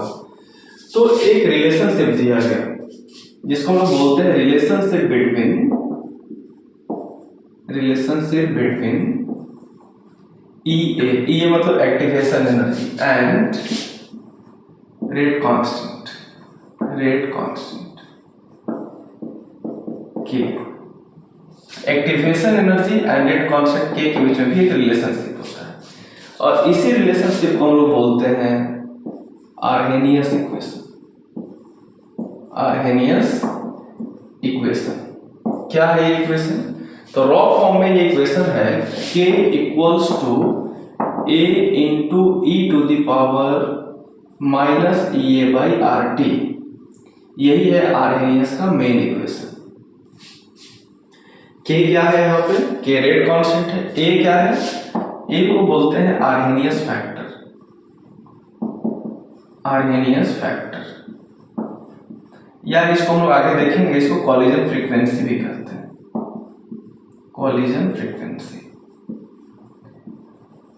तो एक रिलेशनशिप दिया गया जिसको हम बोलते हैं रिलेशनशिप बिटवीन E मतलब activation energy and rate constant के। Activation energy and rate constant के बीच में भी एक रिलेशनशिप होता है और इसी रिलेशनशिप को हम लोग बोलते हैं आर्हेनियस इक्वेशन। क्या है ये इक्वेशन? तो रॉ फॉर्म में ये इक्वेशन है k equals to a into e to the power minus EA by RT। यही है आर्हेनियस का मेन इक्वेशन। k क्या है यहाँ पे? k रेट कांस्टेंट है। a क्या है? a को बोलते हैं आर्हेनियस फैक्टर। यार इसको हम लोग आगे देखेंगे, इसको कॉलिजन फ्रीक्वेंसी भी कहते हैं। कॉलिजन फ्रीक्वेंसी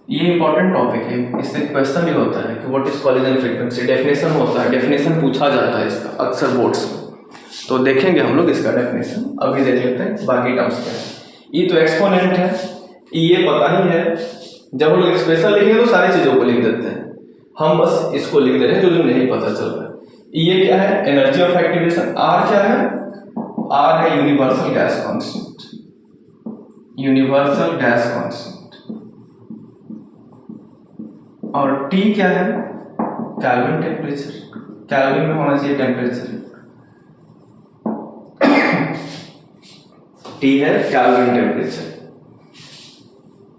ये इंपॉर्टेंट टॉपिक है, इससे क्वेश्चन भी होता है कि what is collision frequency. Definition होता है, डेफिनेशन पूछा जाता है इसका अक्सर बोर्ड्स में। तो देखेंगे हम लोग इसका डेफिनेशन, अभी देख लेते हैं बाकी टर्म्स क्या है। ई तो एक्सपोनेंट है, ये पता ही है। जब हम लोग एक्सप्रेशन लिखेंगे तो सारी चीजों को लिख देते हैं, हम बस इसको लिख दे रहे हैं जो नहीं पता चल रहा है। ये क्या है? Energy of activation. आर क्या है? आर है यूनिवर्सल गैस कांस्टेंट, और T क्या है? Kelvin temperature. केल्विन में होना चाहिए टेम्परेचर। T है केल्विन टेम्परेचर।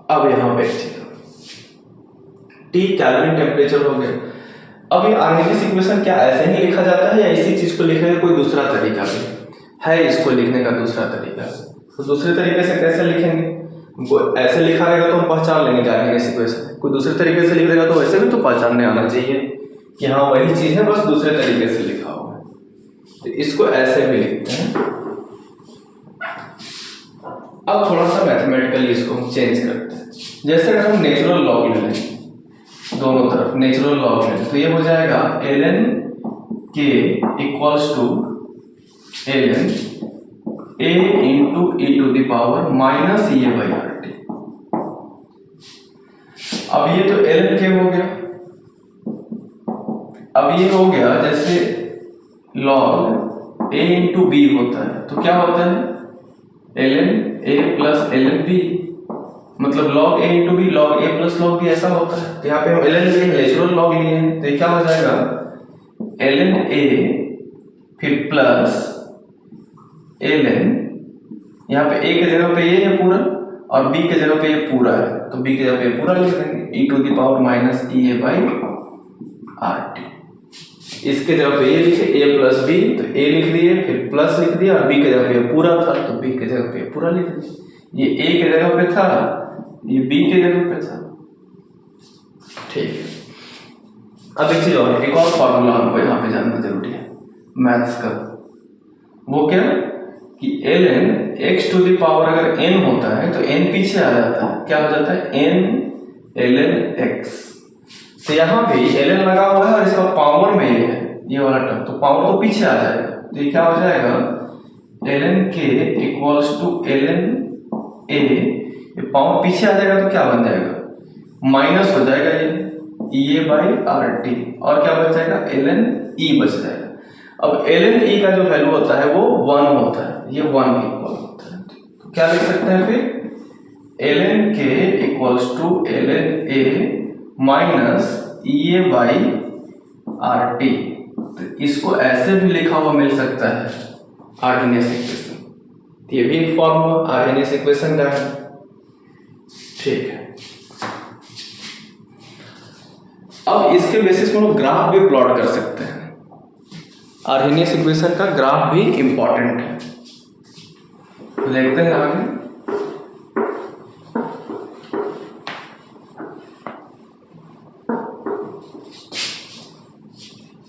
अब यहां पे T केल्विन टेम्परेचर हो गया। अब ये आर्हेनियस इक्वेशन क्या ऐसे ही लिखा जाता है या इसी चीज को लिखने का कोई दूसरा तरीका भी है? इसको लिखने का दूसरा तरीका, तो दूसरे तरीके से कैसे लिखेंगे? ऐसे लिखा रहेगा तो हम पहचान लेंगे क्या आर्हेनियस इक्वेशन। कोई दूसरे तरीके से लिख देगा तो वैसे भी तो पहचानने आना चाहिए कि हाँ वही चीज है, बस दूसरे तरीके से लिखा हुआ है। तो इसको ऐसे भी लिखते हैं। अब थोड़ा सा मैथमेटिकली इसको हम चेंज करते हैं। जैसे अगर हम नेचुरल लॉग ले लें, दोनों तरफ नेचुरल लॉग ले लें, तो ये हो जाएगा ln k equals to ln a into e to the power minus EA by RT। अब ये तो ln k हो गया। अब ये हो गया जैसे log a इंटू बी होता है, तो क्या होता है? ln a plus ln b, मतलब log a into b, log a plus log b ऐसा होता है। तो यहाँ पे हम ln लिए नेचुरल लॉग लिए हैं, तो ये क्या हो जाएगा? ln a फिर प्लस ln, यहाँ पे a के जगह पे ये है पूरा और b के जगह पे ये पूरा है, तो b की जगह पे पूरा लिख देंगे e to the power minus E A by R T. इसके जगह पे ये लिखे a प्लस बी, तो a लिख दिए, फिर प्लस लिख दिया, b की जगह पे पूरा था तो b की जगह पे पूरा लिख दिया। ये a की जगह पे था, ये b की जगह पे था। ठीक है, अब एक चीज और, एक और फॉर्मूला हमको यहाँ पे जानना जरूरी है मैथ्स का। वो क्या कि ln x to the power अगर n होता है तो n पीछे आ जाता है, क्या हो जाता है n ln x। तो यहाँ पे ln लगा हुआ है और इसका पावर में ये है, ये वाला टर्म, तो पावर तो पीछे आ जाएगा। तो ये क्या हो जाएगा ln k equals to ln a, ये पावर पीछे आ जाएगा तो क्या बन जाएगा माइनस हो जाएगा ये e बाई आर टी, और क्या बच जाएगा ln e बच जाएगा। अब ln e का जो वैल्यू होता है वो 1 होता है, ये 1 के इक्वल होता है। तो क्या लिख सकते हैं फिर ln k equals to ln a minus E A by R T. तो इसको ऐसे भी लिखा हुआ मिल सकता है आर्हेनियस इक्वेशन, ये भी एक फॉर्मूला आर्हेनियस इक्वेशन का है। ठीक है, अब इसके बेसिस में हम ग्राफ भी प्लॉट कर सकते हैं। आर्हेनियस इक्वेशन का ग्राफ भी इंपॉर्टेंट है, तो देखते हैं आगे।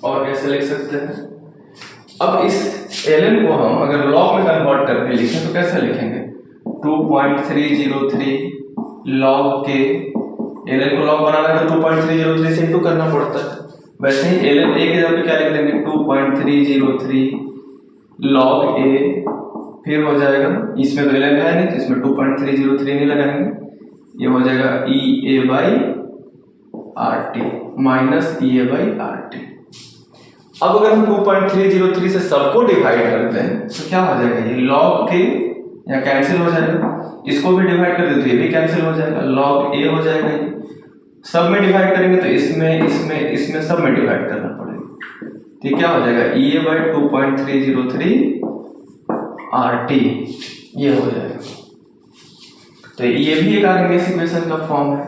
और कैसे लिख सकते हैं, अब इस ln को हम अगर लॉग में कन्वर्ट करके लिखें तो कैसे लिखेंगे 2.303 लॉग के, ln को लॉग बनाना है तो 2.303 से इंटू करना पड़ता है। वैसे ही ln a के जगह पे क्या लिख देंगे 2.303 लॉग a, फिर हो जाएगा, इसमें तो ln है नहीं तो इसमें 2.303 नहीं लगाएंगे, ये हो जाएगा E A by R T minus E A by R T. अब अगर हम 2.303 से सबको डिवाइड करते हैं तो क्या हो जाएगा, ये log के या कैंसिल हो जाएगा, इसको भी डिवाइड कर देते तो ये भी कैंसिल हो जाएगा, log a हो जाएगा। ये सब में डिवाइड करेंगे तो इसमें इसमें इसमें सब में डिवाइड करना पड़ेगा, तो क्या हो जाएगा E A by 2.303 R T, ये हो जाएगा। तो ये भी एक आर्हेनियस इक्वेशन का फॉर्म है,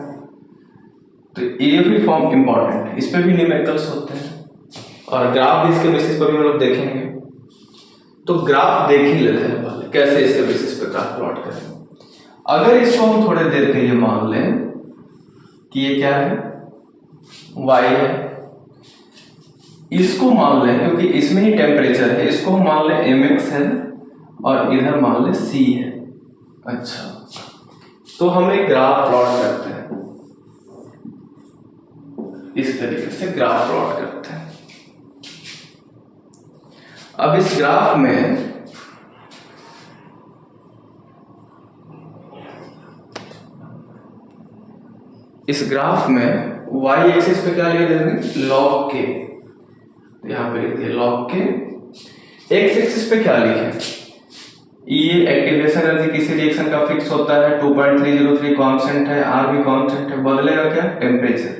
तो ये भी फॉर्म इंपॉर्टेंट है, इस पे भी न्यूमेरिकल्स होते हैं और ग्राफ भी इसके बेसिस पर भी हम लोग देखेंगे। तो ग्राफ देख ही लेते हैं पहले कैसे इसके बेसिस पे ग्राफ प्लॉट करेंगे। अगर इसको हम थोड़े देर के लिए मान लें कि ये क्या है y है, इसको मान लें क्योंकि इसमें ही टेम्परेचर है, इसको हम मान लें mx है और इधर मान लें c है। अच्छा, तो हम एक ग्राफ प्लॉट करते हैं, इस तरीके से ग्राफ प्लॉट करते हैं। अब इस ग्राफ में y एक्सिस पे क्या लिख देंगे log k, यहाँ पे लिख दिया log k। x एक्सिस पे क्या लिखे, ये एक्टिवेशन एनर्जी किसी रिएक्शन का फिक्स होता है, 2.303 कांस्टेंट है, r भी कांस्टेंट है, बदलेगा क्या टेम्परेचर।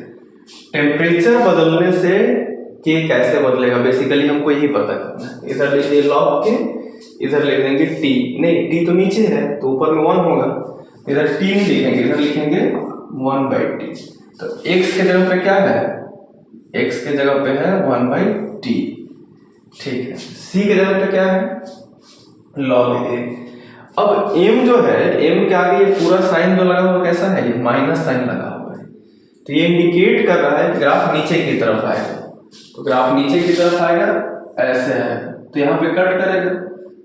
टेम्परेचर बदलने से k कैसे बदलेगा बेसिकली हमको यही पता करना है। इधर लिख दिए log k, इधर लिख देंगे t, नहीं t तो नीचे है तो ऊपर में 1 होगा, इधर t नहीं लिखेंगे, इधर लिखेंगे 1/t। तो x के जगह पे क्या है, x के जगह पे है 1/t। ठीक है, c के जगह पे क्या है log a। अब m जो है, m के आगे ये पूरा साइन जो लगा हुआ कैसा है, ये माइनस साइन लगा हुआ है, तो ये इंडिकेट कर रहा है ग्राफ नीचे की तरफ आएगा। तो ग्राफ नीचे की तरफ आएगा ऐसे है, तो यहाँ पे कट करेगा,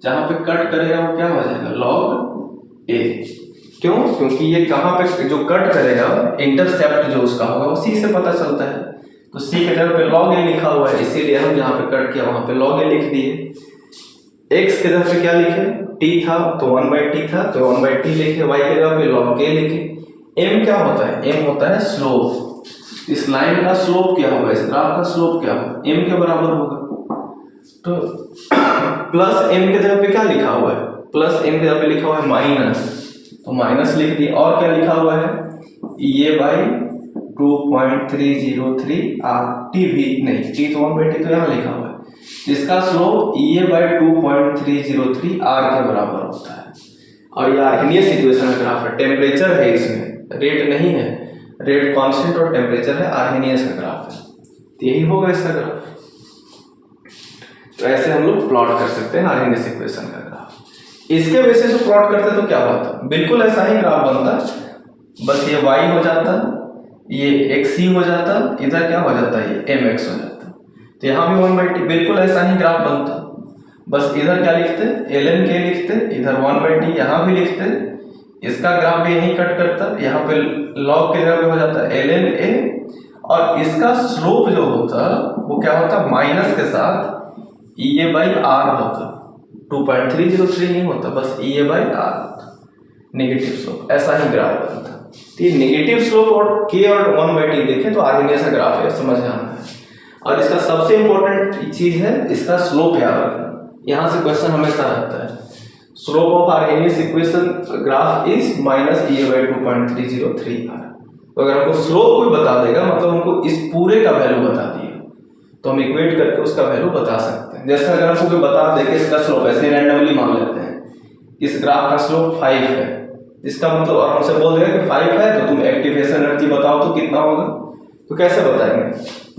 जहां पे कट करेगा वो क्या हो जाएगा log a। क्यों, क्योंकि ये कहाँ पे जो कट करेगा इंटरसेप्ट जो उसका होगा वो c से पता चलता है, तो c के जगह पे log a लिखा हुआ है, इसीलिए हम जहाँ पे कट किया वहां पे log a लिख दिए। x के जगह पे क्या लिखे, t था तो 1/t था तो 1/t लिखे, y के जगह पे log a लिखे। m क्या होता है, m होता है स्लोप, इस लाइन का स्लोप क्या होगा, इस ग्राफ का स्लोप क्या होगा, m के बराबर होगा। तो प्लस m के जगह पे क्या लिखा हुआ है, प्लस m के जगह पे लिखा हुआ है माइनस, तो माइनस लिख दिए। और क्या लिखा हुआ है ये बाई 2.303 r t भी नहीं, t तो 1/t तो यहाँ लिखा हुआ है, इसका स्लोप ये बाई 2.303 r के बराबर होता है। और ये आर्हेनियस इक्वेशन ग्राफ है, टेम्परेचर है इसमें रेट नहीं है, रेट कांस्टेंट और टेम्परेचर है, आर्हेनियस का ग्राफ है, तो यही होगा इसका ग्राफ। तो ऐसे हम लोग प्लॉट कर सकते हैं आर्हेनियस इक्वेशन का ग्राफ। इसके बेसिस पे प्लॉट करते तो क्या होता, बिल्कुल ऐसा ही ग्राफ बनता, बस ये y हो जाता, ये xc हो जाता, इधर क्या हो जाता, ये mx हो जाता। तो यहाँ भी 1/t बिल्कुल ऐसा ही ग्राफ बनता, बस इधर क्या लिखते, ln k लिखते, इधर 1/t यहाँ भी लिखते, इसका ग्राफ भी यही कट करता, यहाँ पे log के जगह पे हो जाता ln a, और इसका स्लोप जो होता वो क्या होता, माइनस के साथ EA/r होता, 2.303 नहीं होता, बस EA/r होता, नेगेटिव स्लोप। ऐसा ही ग्राफ बनता। तो ये नेगेटिव स्लोप और k और 1/t देखें तो आर्हेनियस का ग्राफ है, समझ आना है। और इसका सबसे इंपॉर्टेंट चीज है इसका स्लोप याद रखना, यहाँ से क्वेश्चन हमेशा रहता है, slope of Arrhenius equation graph is -EA/2.303r। तो अगर हमको स्लोप कोई बता देगा, मतलब हमको इस पूरे का वैल्यू बता दिया, तो हम इक्वेट करके उसका वैल्यू बता सकते हैं। जैसे अगर हमको कोई बता दे कि इसका स्लोप, ऐसे रैंडमली मान लेते हैं, इस ग्राफ का स्लोप 5 है, इसका मतलब, और हमसे बोल देगा कि 5 है तो तुम एक्टिवेशन एनर्जी बताओ तो कितना होगा, तो कैसे बताएंगे,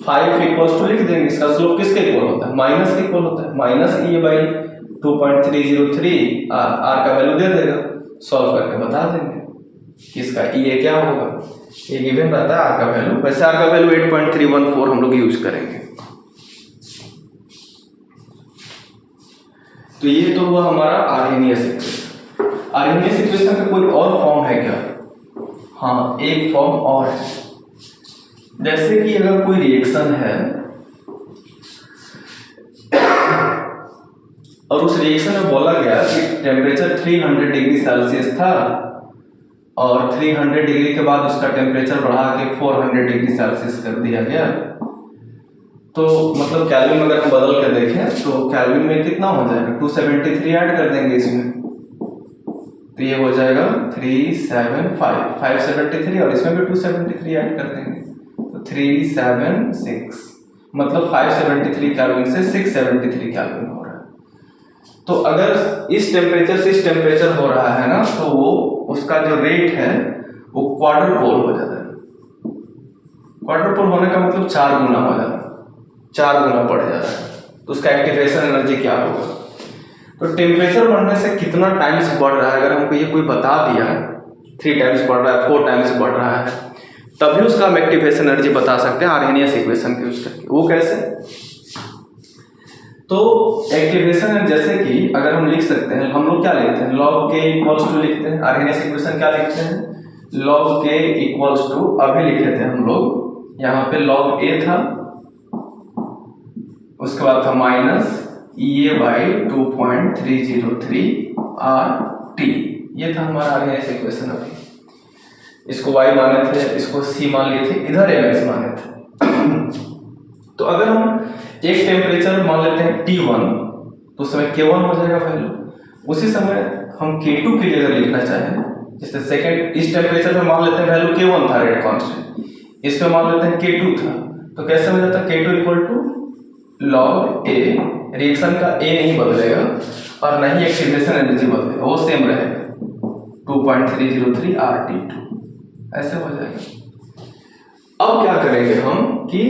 5 इक्वल्स टू लिख देंगे, इसका स्लोप किसके इक्वल होता है, माइनस के इक्वल होता है, -EA/2.303 आर का वैल्यू दे देगा, सॉल्व करके बता देंगे कि इसका EA क्या होगा, ये गिवन रहता है आर का वैल्यू। वैसे आर का वैल्यू 8.314 हम लोग यूज करेंगे। तो ये तो हुआ हमारा आर्हेनियस इक्वेशन। आर्हेनियस इक्वेशन का कोई और फॉर्म है क्या, हाँ एक फॉर्म और है। जैसे कि अगर कोई रिएक्शन है और उस रिएक्शन में बोला गया कि टेम्परेचर 300 डिग्री सेल्सियस था और 300 डिग्री के बाद उसका टेम्परेचर बढ़ा के 400 डिग्री सेल्सियस कर दिया गया, तो मतलब केल्विन में अगर हम बदल के देखें तो केल्विन में कितना हो जाएगा, 273 ऐड कर देंगे इसमें, तो ये हो जाएगा 573 और इसमें भी 273 ऐड कर देंगे, तो 376, मतलब 573 केल्विन से 673 केल्विन हो रहा है। तो अगर इस टेम्परेचर से इस टेम्परेचर हो रहा है ना, तो वो उसका जो रेट है वो क्वाड्रुपोल हो जाता है। क्वाड्रुपोल होने का मतलब 4 गुना हो जाता है, 4 गुना बढ़ जाता है, तो उसका एक्टिवेशन एनर्जी क्या होगा। तो टेम्परेचर बढ़ने से कितना टाइम्स बढ़ रहा है, अगर हमको ये कोई बता दिया 3 टाइम्स बढ़ रहा है, 4 टाइम्स बढ़ रहा है, तभी उसका हम एक्टिवेशन एनर्जी बता सकते हैं आर्हेनियस इक्वेशन के यूज करके। वो कैसे, तो एक्टिवेशन जैसे कि अगर हम लिख सकते हैं, हम लोग क्या लिखते हैं, log k इक्वल्स टू लिखते हैं। आर्हेनियस इक्वेशन क्या लिखते हैं, log k इक्वल्स टू, अभी लिखे थे हम लोग, यहाँ पे log a था, उसके बाद था माइनस EA/2.303 RT, ये था हमारा आर्हेनियस इक्वेशन। अभी इसको y माने थे, इसको c मान लिए थे, इधर mx माने थे। तो अगर हम एक टेम्परेचर मान लेते हैं T1, तो उस समय K1 हो जाएगा वैल्यू। उसी समय हम K2 के लिए अगर लिखना चाहें, जैसे सेकंड इस टेम्परेचर पे मान लेते हैं वैल्यू K1 था, रेट कांस्टेंट, इस पे मान लेते हैं K2 था, तो कैसे हो जाता है, K2 equal to log A, reaction का A नहीं बदलेगा और न ही एक्टिवेशन एनर्जी बदलेगा, वो सेम रहेगा, 2.303 RT2, ऐसे हो जाएगा। अब क्या करेंगे हम कि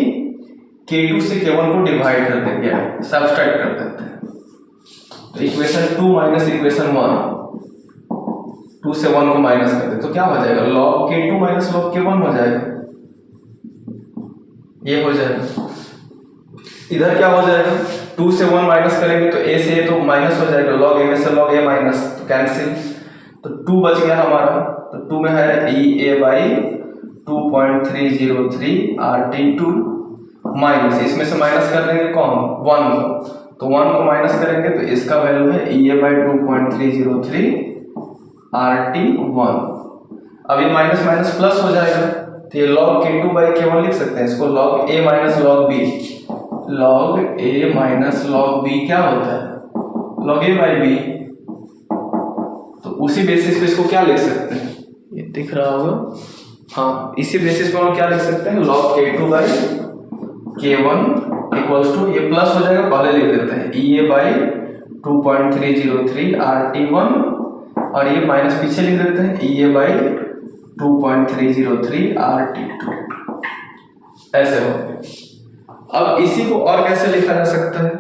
K2 से K1 को डिवाइड कर देंगे, सब्सट्रैक्ट कर देते हैं, तो इक्वेशन 2 माइनस इक्वेशन 1, 2 से 1 को माइनस कर दे तो क्या हो जाएगा, log K2 minus log K1 हो जाएगा, ये हो जाएगा। इधर क्या हो जाएगा, 2 से 1 माइनस करेंगे तो a से a तो माइनस हो जाएगा, log a में से log a माइनस, तो कैंसिल, तो 2 बच गया हमारा, तो 2 में है EA/2.303 RT2 माइनस, इसमें से माइनस कर देंगे कौन, 1 को, तो 1 को माइनस करेंगे तो इसका वैल्यू है EA/2.303 RT1। अब ये माइनस माइनस प्लस हो जाएगा, तो ये log K2/K1 लिख सकते हैं, इसको log a minus log b, log a minus log b क्या होता है, log a/b, तो उसी बेसिस पे इसको क्या लिख सकते हैं, ये दिख रहा होगा, हाँ इसी बेसिस पे हम क्या लिख सकते हैं, log K2/K1 इक्वल्स टू, ये प्लस हो जाएगा, पहले लिख देते हैं EA/2.303 RT1 और ये माइनस पीछे लिख देते हैं EA/2.303 2.303 RT2 ऐसे होंगे। अब इसी को और कैसे लिखा जा सकता है,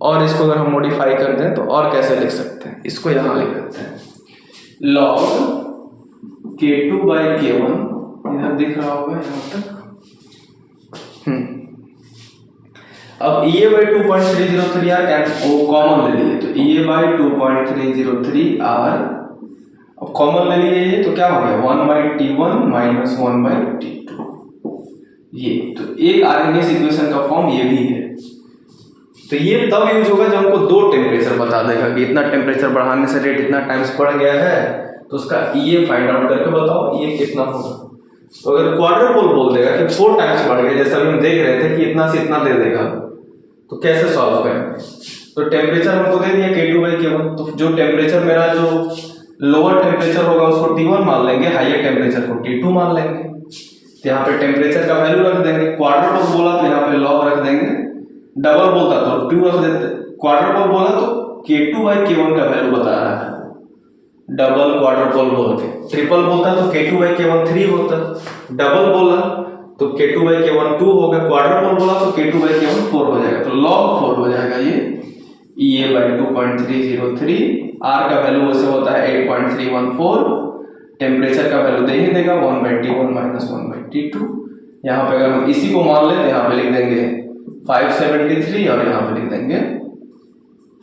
और इसको अगर हम मॉडिफाई कर दें तो और कैसे लिख सकते हैं, इसको यहां लिख देते हैं log K2/K1, इधर दिख रहा होगा यहां तक। अब EA/2.303 R वो कॉमन ले लिए, तो EA/2.303 R अब कॉमन ले लिए ये, तो क्या हो गया 1/T1 माइनस 1/T2। ये तो एक आर्गेनियस इक्वेशन का फॉर्म ये भी है। तो ये तब यूज होगा जब हमको दो टेम्परेचर बता देगा कि इतना टेम्परेचर बढ़ाने से रेट इतना टाइम्स बढ़ गया है, तो उसका EA फाइंड आउट करके बताओ EA कितना होगा। तो अगर क्वाड्रुपल बोल देगा कि 4 टाइम्स बढ़ गया, जैसे अभी हम देख रहे थे कि इतना से इतना दे देगा, तो कैसे सॉल्व करेंगे। तो टेम्परेचर हमको दे दिया K2/K1, तो जो टेम्परेचर मेरा जो लोअर टेम्परेचर होगा उसको T1 मान लेंगे, हायर टेम्परेचर को T2 मान लेंगे। तो यहाँ पे टेम्परेचर का वैल्यू रख देंगे, क्वाड्रुपल बोला तो यहाँ पे लॉग रख देंगे, डबल बोलता तो 2 रख देते, क्वाड्रुपल बोला तो K2/K1 का वैल्यू बता रहा है, डबल क्वाड्रुपल बोल के। ट्रिपल बोलता तो K2/K1 3 होता, डबल बोला तो K2/K1 2 हो गया, क्वाड्रुपल बोला तो K2/K1 4 हो जाएगा, तो log 4 हो जाएगा ये EA/2.303। R का वैल्यू वैसे होता है 8.314, टेम्परेचर का वैल्यू दे ही देगा 1/T1 माइनस 1/T2। यहाँ पे अगर हम इसी को मान लें तो यहाँ पे लिख देंगे 573 और यहाँ पे लिख देंगे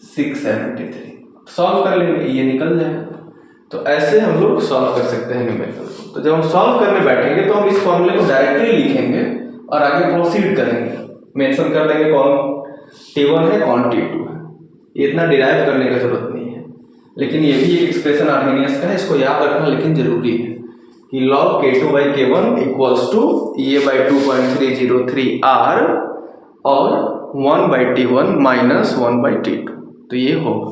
673, सॉल्व कर लेंगे ये निकल जाएगा। तो ऐसे हम लोग सॉल्व कर सकते हैं न्यूमेरिकल को। तो जब हम सॉल्व करने बैठेंगे तो हम इस फॉर्मूले को डायरेक्टली लिखेंगे और आगे प्रोसीड करेंगे, मेंशन कर देंगे कौन T1 है कौन T2 है, इतना डिराइव करने का जरूरत नहीं है। लेकिन ये भी एक एक्सप्रेशन आर्हेनियस का है, इसको याद रखना लेकिन जरूरी है कि log K2/K1 equals to EA/2.303 R और 1/T1 माइनस 1/T2, तो ये होगा।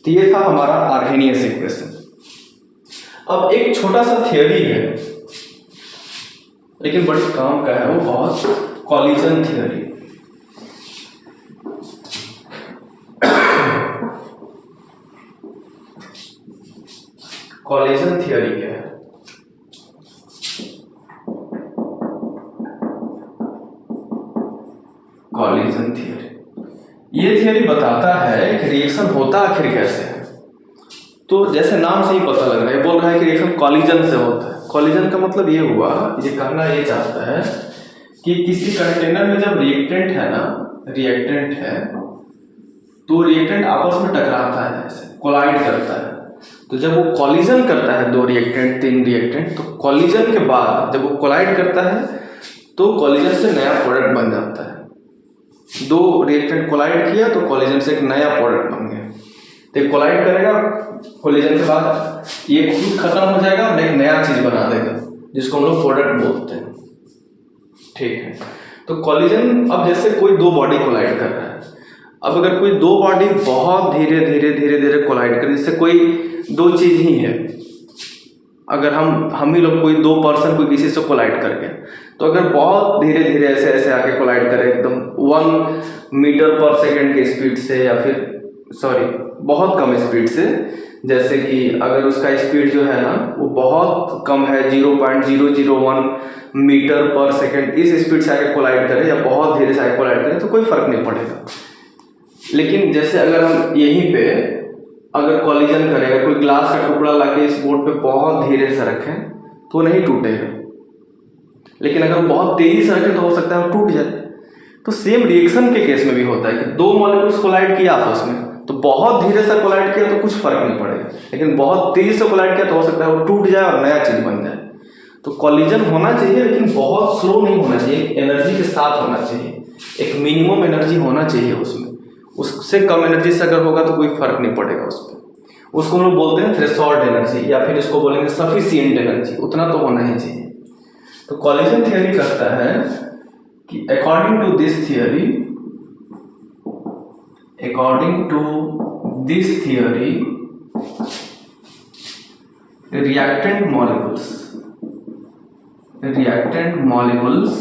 तो ये था हमारा आर्हेनियस इक्वेशन। अब एक छोटा सा थियरी है लेकिन बड़ी काम का है, वो बहुत कॉलिजन थियरी। कॉलिजन थियरी क्या है? कॉलिजन थियरी ये थियरी बताता है कि रिएक्शन होता आखिर कैसे है। तो जैसे नाम से ही पता लग रहा है, बोल रहा है कि रिएक्शन कॉलिजन से होता है। कॉलिजन का मतलब ये हुआ, ये कहना ये चाहता है कि किसी कंटेनर में जब रिएक्टेंट है ना, रिएक्टेंट है तो रिएक्टेंट आपस में टकराता है, ऐसे कोलाइड करता है। तो जब वो कॉलिजन करता है, 2 रिएक्टेंट 3 रिएक्टेंट, तो कॉलिजन के बाद जब वो कोलाइड करता है तो कॉलिजन से नया प्रोडक्ट बन जाता है। 2 रिएक्टेंट कोलाइड किया तो कॉलिजन से एक नया प्रोडक्ट बन गया। तो कोलाइड करेगा, कॉलिजन के बाद ये खुद खत्म हो जाएगा और एक नया चीज बना देगा जिसको हम लोग प्रोडक्ट बोलते हैं। ठीक है, तो कॉलिजन, अब जैसे कोई 2 बॉडी कोलाइड कर रहा है, अब अगर कोई 2 बॉडी बहुत धीरे धीरे धीरे धीरे कोलाइड करे, जैसे कोई 2 चीज ही है, अगर हम ही लोग कोई 2 पर्सन कोई किसी से कोलाइड कर गए, तो अगर बहुत धीरे धीरे ऐसे ऐसे आके कोलाइड करे एकदम 1 मीटर पर सेकेंड की स्पीड से, या फिर बहुत कम स्पीड से, जैसे कि अगर उसका स्पीड जो है ना वो बहुत कम है 0.001 मीटर पर सेकेंड, इस स्पीड से आके कोलाइड करे या बहुत धीरे से आके कोलाइड करे तो कोई फर्क नहीं पड़ेगा। लेकिन जैसे अगर हम यहीं पे अगर कॉलिजन करेगा, कोई ग्लास का टुकड़ा लाके इस बोर्ड पे बहुत धीरे से रखें तो नहीं टूटेगा, लेकिन अगर बहुत तेजी से रखें तो हो सकता है वो टूट जाए। तो सेम रिएक्शन के केस में भी होता है कि 2 मॉलिक्यूल्स कोलाइड किया आपस में, तो बहुत धीरे से कोलाइड किया तो कुछ फर्क नहीं पड़ेगा, लेकिन बहुत तेजी से कोलाइड किया तो हो सकता है वो टूट जाए और नया चीज बन जाए। तो कॉलिजन होना चाहिए लेकिन बहुत स्लो नहीं होना चाहिए, एनर्जी के साथ होना चाहिए, एक मिनिमम एनर्जी होना चाहिए उसमें, उससे कम एनर्जी से अगर होगा तो कोई फर्क नहीं पड़ेगा उस पर। उसको हम लोग बोलते हैं थ्रेशोल्ड एनर्जी, या फिर इसको बोलेंगे सफिशिएंट एनर्जी, उतना तो होना ही चाहिए। तो कॉलिजन थियरी कहता है कि according to this theory reactant molecules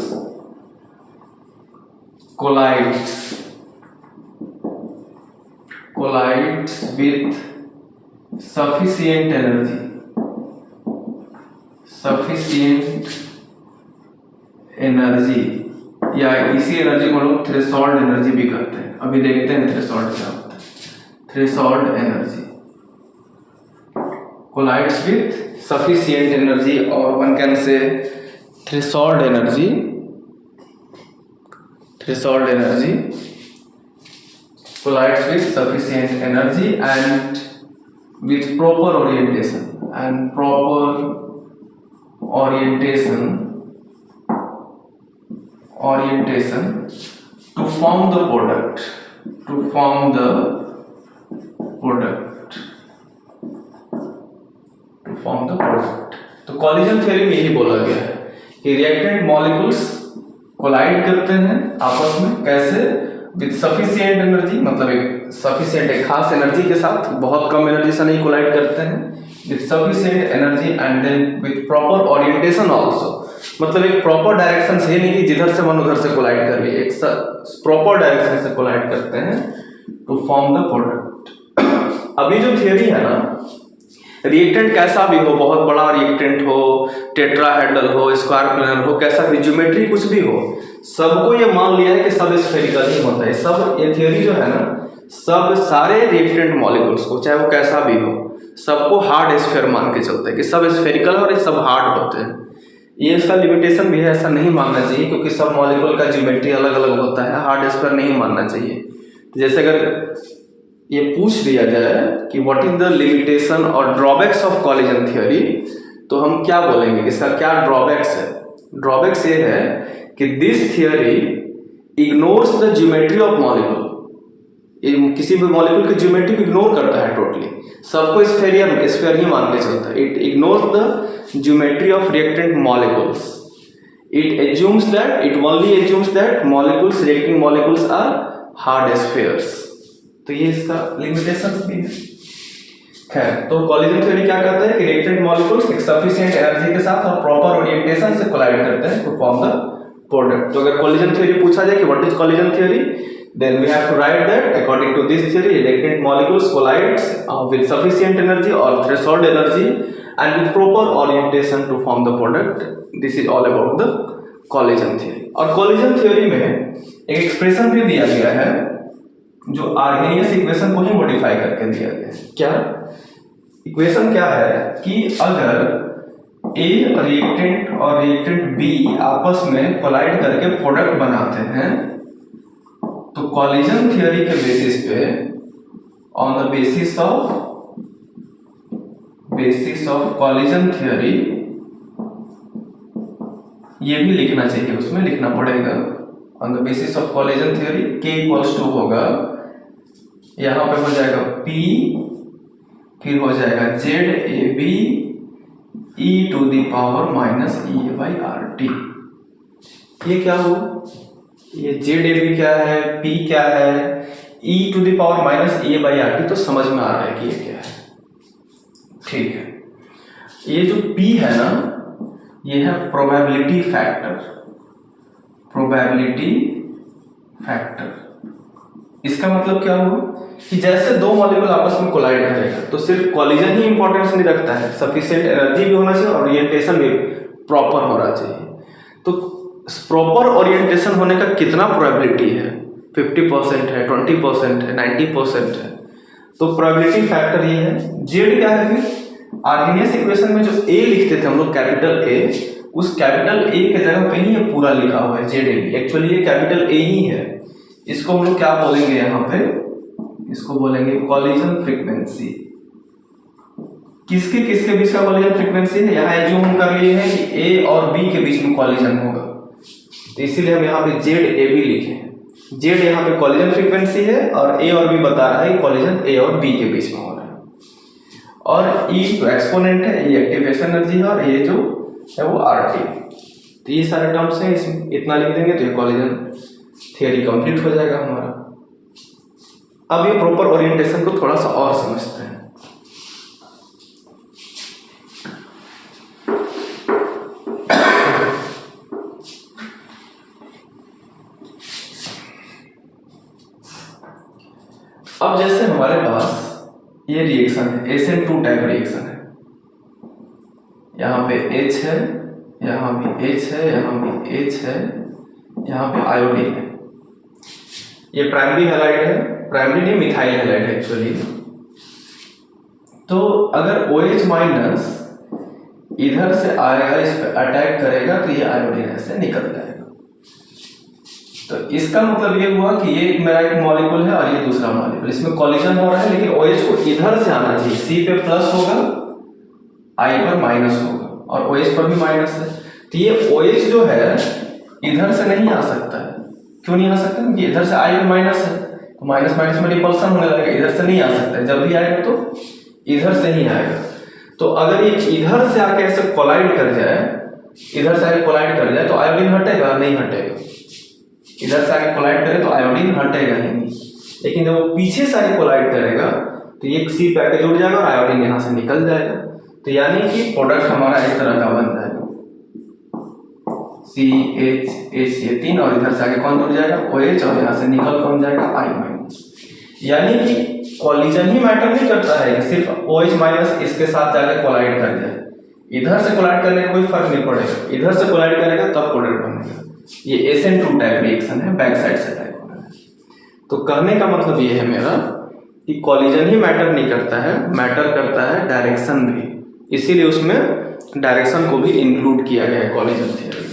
collides with sufficient energy sufficient energy, या इसी एनर्जी को लोग थ्रेशोल्ड एनर्जी भी कहते हैं। अभी देखते हैं थ्रेशोल्ड क्या होता है। Threshold energy collides with sufficient energy, और one can say threshold energy collides with sufficient energy and with proper orientation to form the product तो कॉलिजन थ्योरी में यही बोला गया है कि रिएक्टेंट मॉलिक्यूल्स कोलाइड करते हैं आपस में, कैसे? विद सफिशिएंट एनर्जी, मतलब एक सफिशिएंट एक खास एनर्जी के साथ, बहुत कम एनर्जी से नहीं कोलाइड करते हैं, with sufficient energy and then with proper orientation also, मतलब एक प्रॉपर डायरेक्शन से, नहीं कि जिधर से मन उधर से कोलाइड कर लिए, एक प्रॉपर डायरेक्शन से कोलाइड करते हैं टू फॉर्म द प्रोडक्ट। अभी जो थियरी है ना, रिएक्टेंट कैसा भी हो, बहुत बड़ा रिएक्टेंट हो, टेट्राहेड्रल हो, स्क्वायर प्लेनर हो, कैसा भी, ज्योमेट्री कुछ भी हो, सबको ये मान लिया है कि सब स्फेरिकल ही होता है। सब ये थियरी जो है ना, सब सारे रिएक्टेंट मॉलिक्यूल्स को, चाहे वो कैसा भी हो, सबको हार्ड स्फेयर मान के चलते हैं कि सब स्फेरिकल और ये सब हार्ड होते हैं। ये इसका लिमिटेशन भी है, ऐसा नहीं मानना चाहिए, क्योंकि सब मॉलिक्यूल का ज्योमेट्री अलग अलग होता है, हार्ड स्फेयर नहीं मानना चाहिए। जैसे अगर ये पूछ दिया जाए कि व्हाट इज द लिमिटेशन और ड्रॉबैक्स ऑफ कॉलिजन थ्योरी, तो हम क्या बोलेंगे, इसका क्या ड्रॉबैक्स है? ड्रॉबैक्स ये है कि this theory ignores the geometry of molecule, किसी भी मॉलिक्यूल की ज्योमेट्री को इग्नोर करता है टोटली, सबको स्फेयर ही मान के चलता है। It ignores the geometry of reactant molecules, it only assumes that molecules, reacting molecules are hard spheres। तो ये इसका लिमिटेशन भी है। खैर, तो कॉलिजन थ्योरी क्या कहता है कि रिएक्टेंट मॉलिक्यूल्स एक सफिशिएंट एनर्जी के साथ और प्रॉपर ओरिएंटेशन से कोलाइड करते हैं टू फॉर्म द प्रोडक्ट। तो अगर कॉलिजन थ्योरी पूछा जाए कि what is collision theory, then we have to write that according to this theory reactant molecules collides with sufficient energy or threshold energy and with proper orientation to form the product। this is all about the collision theory। और collision theory में एक expression भी दिया गया है जो Arrhenius equation को ही modify करके दिया गया है। क्या इक्वेशन क्या है कि अगर ए रिएक्टेंट और रिएक्टेंट बी आपस में कोलाइड करके प्रोडक्ट बनाते हैं, तो कॉलिजन थ्योरी के बेसिस पे, on the basis of collision theory, ये भी लिखना चाहिए, उसमें लिखना पड़ेगा on the basis of collision theory के इक्वल्स टू होगा, यहां पे हो जाएगा P, फिर हो जाएगा ZAB e to the power minus E/RT। ये क्या हो, ये ZAB क्या है, P क्या है, e to the power minus E/RT, तो समझ में आ रहा है कि ये क्या है। ठीक है, ये जो P है ना, ये है प्रोबेबिलिटी फैक्टर। इसका मतलब क्या हुआ कि जैसे दो मॉलिक्यूल आपस में कोलाइड करेगा, तो सिर्फ कॉलिजन ही इंपॉर्टेंस नहीं रखता है, सफिशिएंट एनर्जी भी होना चाहिए और ओरिएंटेशन भी प्रॉपर होना चाहिए। तो प्रॉपर ओरिएंटेशन होने का कितना प्रोबेबिलिटी है? 50% है, 20% है, 90% है। तो प्रोबेबिलिटी फैक्टर ये है। जेड क्या है? फिर आर्हेनियस इक्वेशन में जो ए लिखते थे हम लोग, कैपिटल ए, उस कैपिटल ए के जगह पे ही ये पूरा लिखा हुआ है ZAB। एक्चुअली ये कैपिटल ए ही है। इसको हम लोग क्या बोलेंगे यहाँ पे? इसको बोलेंगे कॉलिजन फ्रीक्वेंसी। किसके बीच का कॉलिजन फ्रीक्वेंसी है? यहाँ जो हम कर लिए हैं कि ए और बी के बीच में कॉलिजन होगा, तो इसीलिए हम यहाँ पे ZAB लिखे हैं। जेड यहाँ पे कॉलिजन फ्रीक्वेंसी है और ए और बी बता रहा है कि कॉलिजन ए और बी के बीच में हो रहा है। और ई तो एक्सपोनेंट है, ये एक्टिवेशन एनर्जी है, और ये जो है वो RT। तो ये सारे टर्म्स हैं, इसमें इतना लिख देंगे तो ये कॉलिजन थियरी कंप्लीट हो जाएगा हमारा। अब ये प्रॉपर ओरिएंटेशन को थोड़ा सा और समझते हैं। अब जैसे हमारे पास ये रिएक्शन है, SN2 टाइप रिएक्शन है, यहाँ पे H है, यहाँ भी H है, यहाँ भी H है, यहाँ पे आयोडीन है। ये प्राइमरी हैलाइड है, प्राइमरी नहीं मिथाइल हैलाइड है एक्चुअली। तो अगर OH माइनस इधर से आएगा, इस पे अटैक करेगा तो ये आयोडीन ऐसे निकल जाएगा। तो इसका मतलब ये हुआ कि ये मेरा एक मॉलिक्यूल है और ये दूसरा मॉलिक्यूल, इसमें कॉलिजन हो रहा है, लेकिन OH को इधर से आना चाहिए। C पे प्लस होगा, I पर माइनस होगा और OH पर भी माइनस है। तो ये OH जो है इधर से नहीं आ सकता है। क्यों नहीं आ सकता? क्योंकि इधर से I पर माइनस है, तो माइनस माइनस में रिपल्सन होने लगेगा, इधर से नहीं आ सकता है। जब भी आएगा तो इधर से ही आएगा। तो अगर ये इधर से आके ऐसे कोलाइड कर जाए, इधर से आके कोलाइड कर जाए तो आयोडीन हटेगा? नहीं हटेगा। इधर से आके कोलाइड करे तो आयोडीन हटेगा ही नहीं। लेकिन जब वो पीछे से आके कोलाइड करेगा तो ये C पे आके जुड़ जाएगा और आयोडीन यहाँ से निकल जाएगा। तो यानी कि प्रोडक्ट हमारा इस तरह का बन जाएगा, CH ये 3 और इधर से आके कौन जुड़ जाएगा? OH और यहाँ से निकल कौन जाएगा? I minus. यानी कि कॉलिजन ही मैटर नहीं करता है कि सिर्फ OH माइनस इसके साथ जाकर कोलाइड कर जाए। इधर से कोलाइड करने का कोई फर्क नहीं पड़ेगा, इधर से कोलाइड करेगा तब प्रोडक्ट बनेगा। ये SN2 टाइप रिएक्शन है, बैक साइड से टाइप होना है। तो कहने का मतलब ये है मेरा कि कॉलिजन ही मैटर नहीं करता है, मैटर करता है डायरेक्शन भी। इसीलिए उसमें डायरेक्शन को भी इंक्लूड किया गया है कॉलिजन थ्योरी में।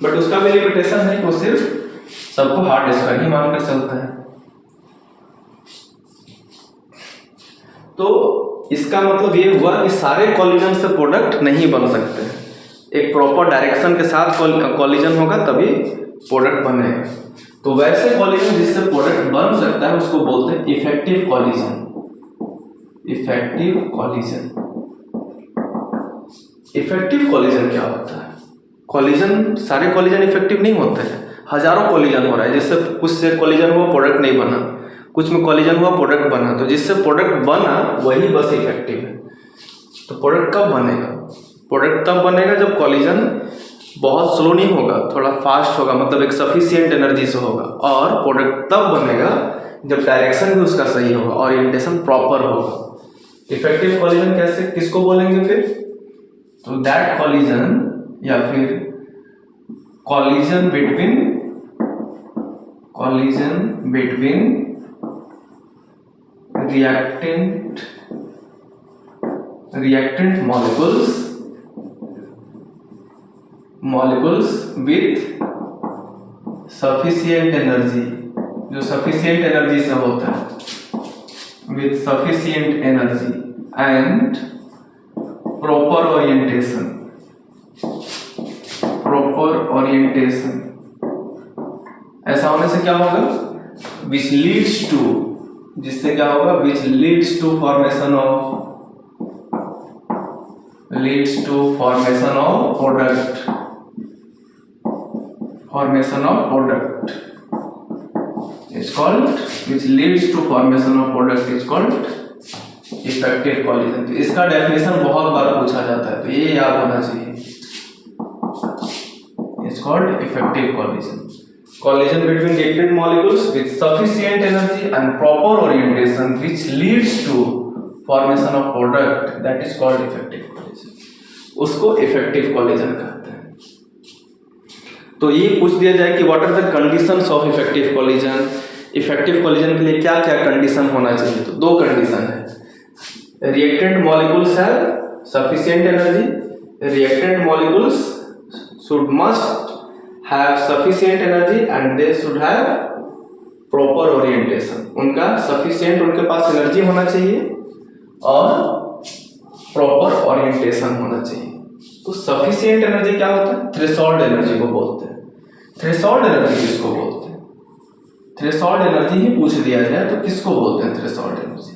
बट उसका भी लिमिटेशन है कि वो सिर्फ सबको हार्ड स्क्वायर ही मानकर चलता है। तो इसका मतलब ये हुआ कि सारे कॉलिजन से प्रोडक्ट नहीं बन सकते। एक प्रॉपर डायरेक्शन के साथ कॉलिजन होगा तभी प्रोडक्ट बनेगा। तो वैसे कॉलिजन जिससे प्रोडक्ट बन सकता है उसको बोलते हैं effective collision. Effective collision. Effective collision क्या होता है? कॉलिजन, सारे कॉलिजन इफेक्टिव नहीं होते हैं, हजारों कॉलिजन हो रहा है, जिससे कुछ से कॉलिजन हुआ प्रोडक्ट नहीं बना, कुछ में कॉलिजन हुआ प्रोडक्ट बना। तो जिससे प्रोडक्ट बना वही बस इफेक्टिव है। तो प्रोडक्ट कब बनेगा? प्रोडक्ट तब बनेगा जब कॉलिजन बहुत स्लो नहीं होगा, थोड़ा फास्ट होगा, मतलब एक सफिशिएंट एनर्जी से होगा। और प्रोडक्ट तब बनेगा जब डायरेक्शन भी उसका सही होगा, ओरिएंटेशन प्रॉपर होगा। इफेक्टिव कॉलिजन कैसे, किसको बोलेंगे फिर? तो दैट कॉलिजन या फिर collision between reactant molecules with sufficient energy, जो sufficient energy से होता है, with sufficient energy and proper orientation, ऐसा होने से क्या होगा? which leads to, जिससे क्या होगा? which leads to formation of product is called, which leads to formation of product is called effective collision। तो इसका डेफिनेशन बहुत बार पूछा जाता है, तो ये याद होना चाहिए। It's called effective collision between reactant molecules with sufficient energy and proper orientation which leads to formation of product, that is called effective collision। उसको effective collision कहते हैं। तो ये पूछ दिया जाए कि what are the conditions of effective collision, effective collision के लिए क्या क्या कंडीशन होना चाहिए? तो दो कंडीशन है, reactant molecules have sufficient energy, reactant molecules must have sufficient energy and they should have proper orientation। उनका sufficient, उनके पास एनर्जी होना चाहिए और प्रॉपर ओरिएंटेशन होना चाहिए। तो सफिशिएंट एनर्जी क्या होता है? थ्रेशोल्ड एनर्जी को बोलते हैं। थ्रेशोल्ड एनर्जी किसको बोलते हैं? थ्रेशोल्ड एनर्जी ही पूछ दिया जाए तो किसको बोलते हैं थ्रेशोल्ड एनर्जी?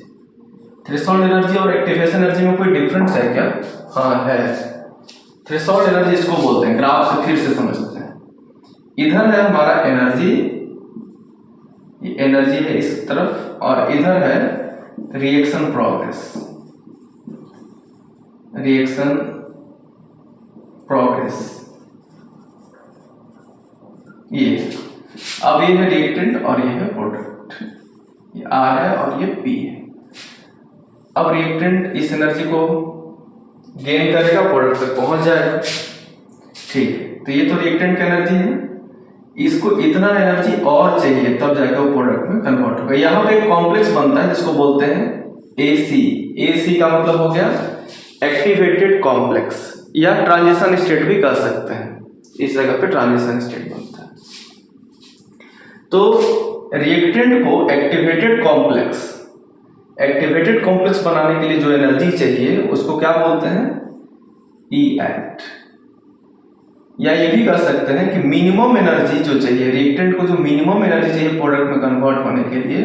थ्रेशोल्ड एनर्जी और एक्टिवेशन एनर्जी में कोई डिफरेंस है क्या? हाँ है। थ्रेशोल्ड एनर्जी इसको बोलते हैं, ग्राफ से फिर से समझते हैं। इधर है हमारा एनर्जी, ये एनर्जी है इस तरफ, और इधर है रिएक्शन प्रोग्रेस, ये अब ये है रिएक्टेंट और ये है प्रोडक्ट, ये R है और ये P है। अब रिएक्टेंट इस एनर्जी को गेन करेगा, प्रोडक्ट तक पहुंच जाएगा। ठीक है, तो ये तो रिएक्टेंट का एनर्जी है। इसको इतना एनर्जी और चाहिए तब जाकर वो प्रोडक्ट में कन्वर्ट होगा। यहाँ पे एक कॉम्प्लेक्स बनता है जिसको बोलते हैं AC। AC का मतलब हो गया एक्टिवेटेड कॉम्प्लेक्स, या ट्रांजिशन स्टेट भी कह सकते हैं। इस जगह पे ट्रांजिशन स्टेट बनता है। तो रिएक्टेंट को एक्टिवेटेड कॉम्प्लेक्स बनाने के लिए जो एनर्जी चाहिए उसको क्या बोलते हैं, E एक्ट। या ये भी कह सकते हैं कि मिनिमम एनर्जी जो चाहिए रिएक्टेंट को, जो मिनिमम एनर्जी चाहिए प्रोडक्ट में कन्वर्ट होने के लिए,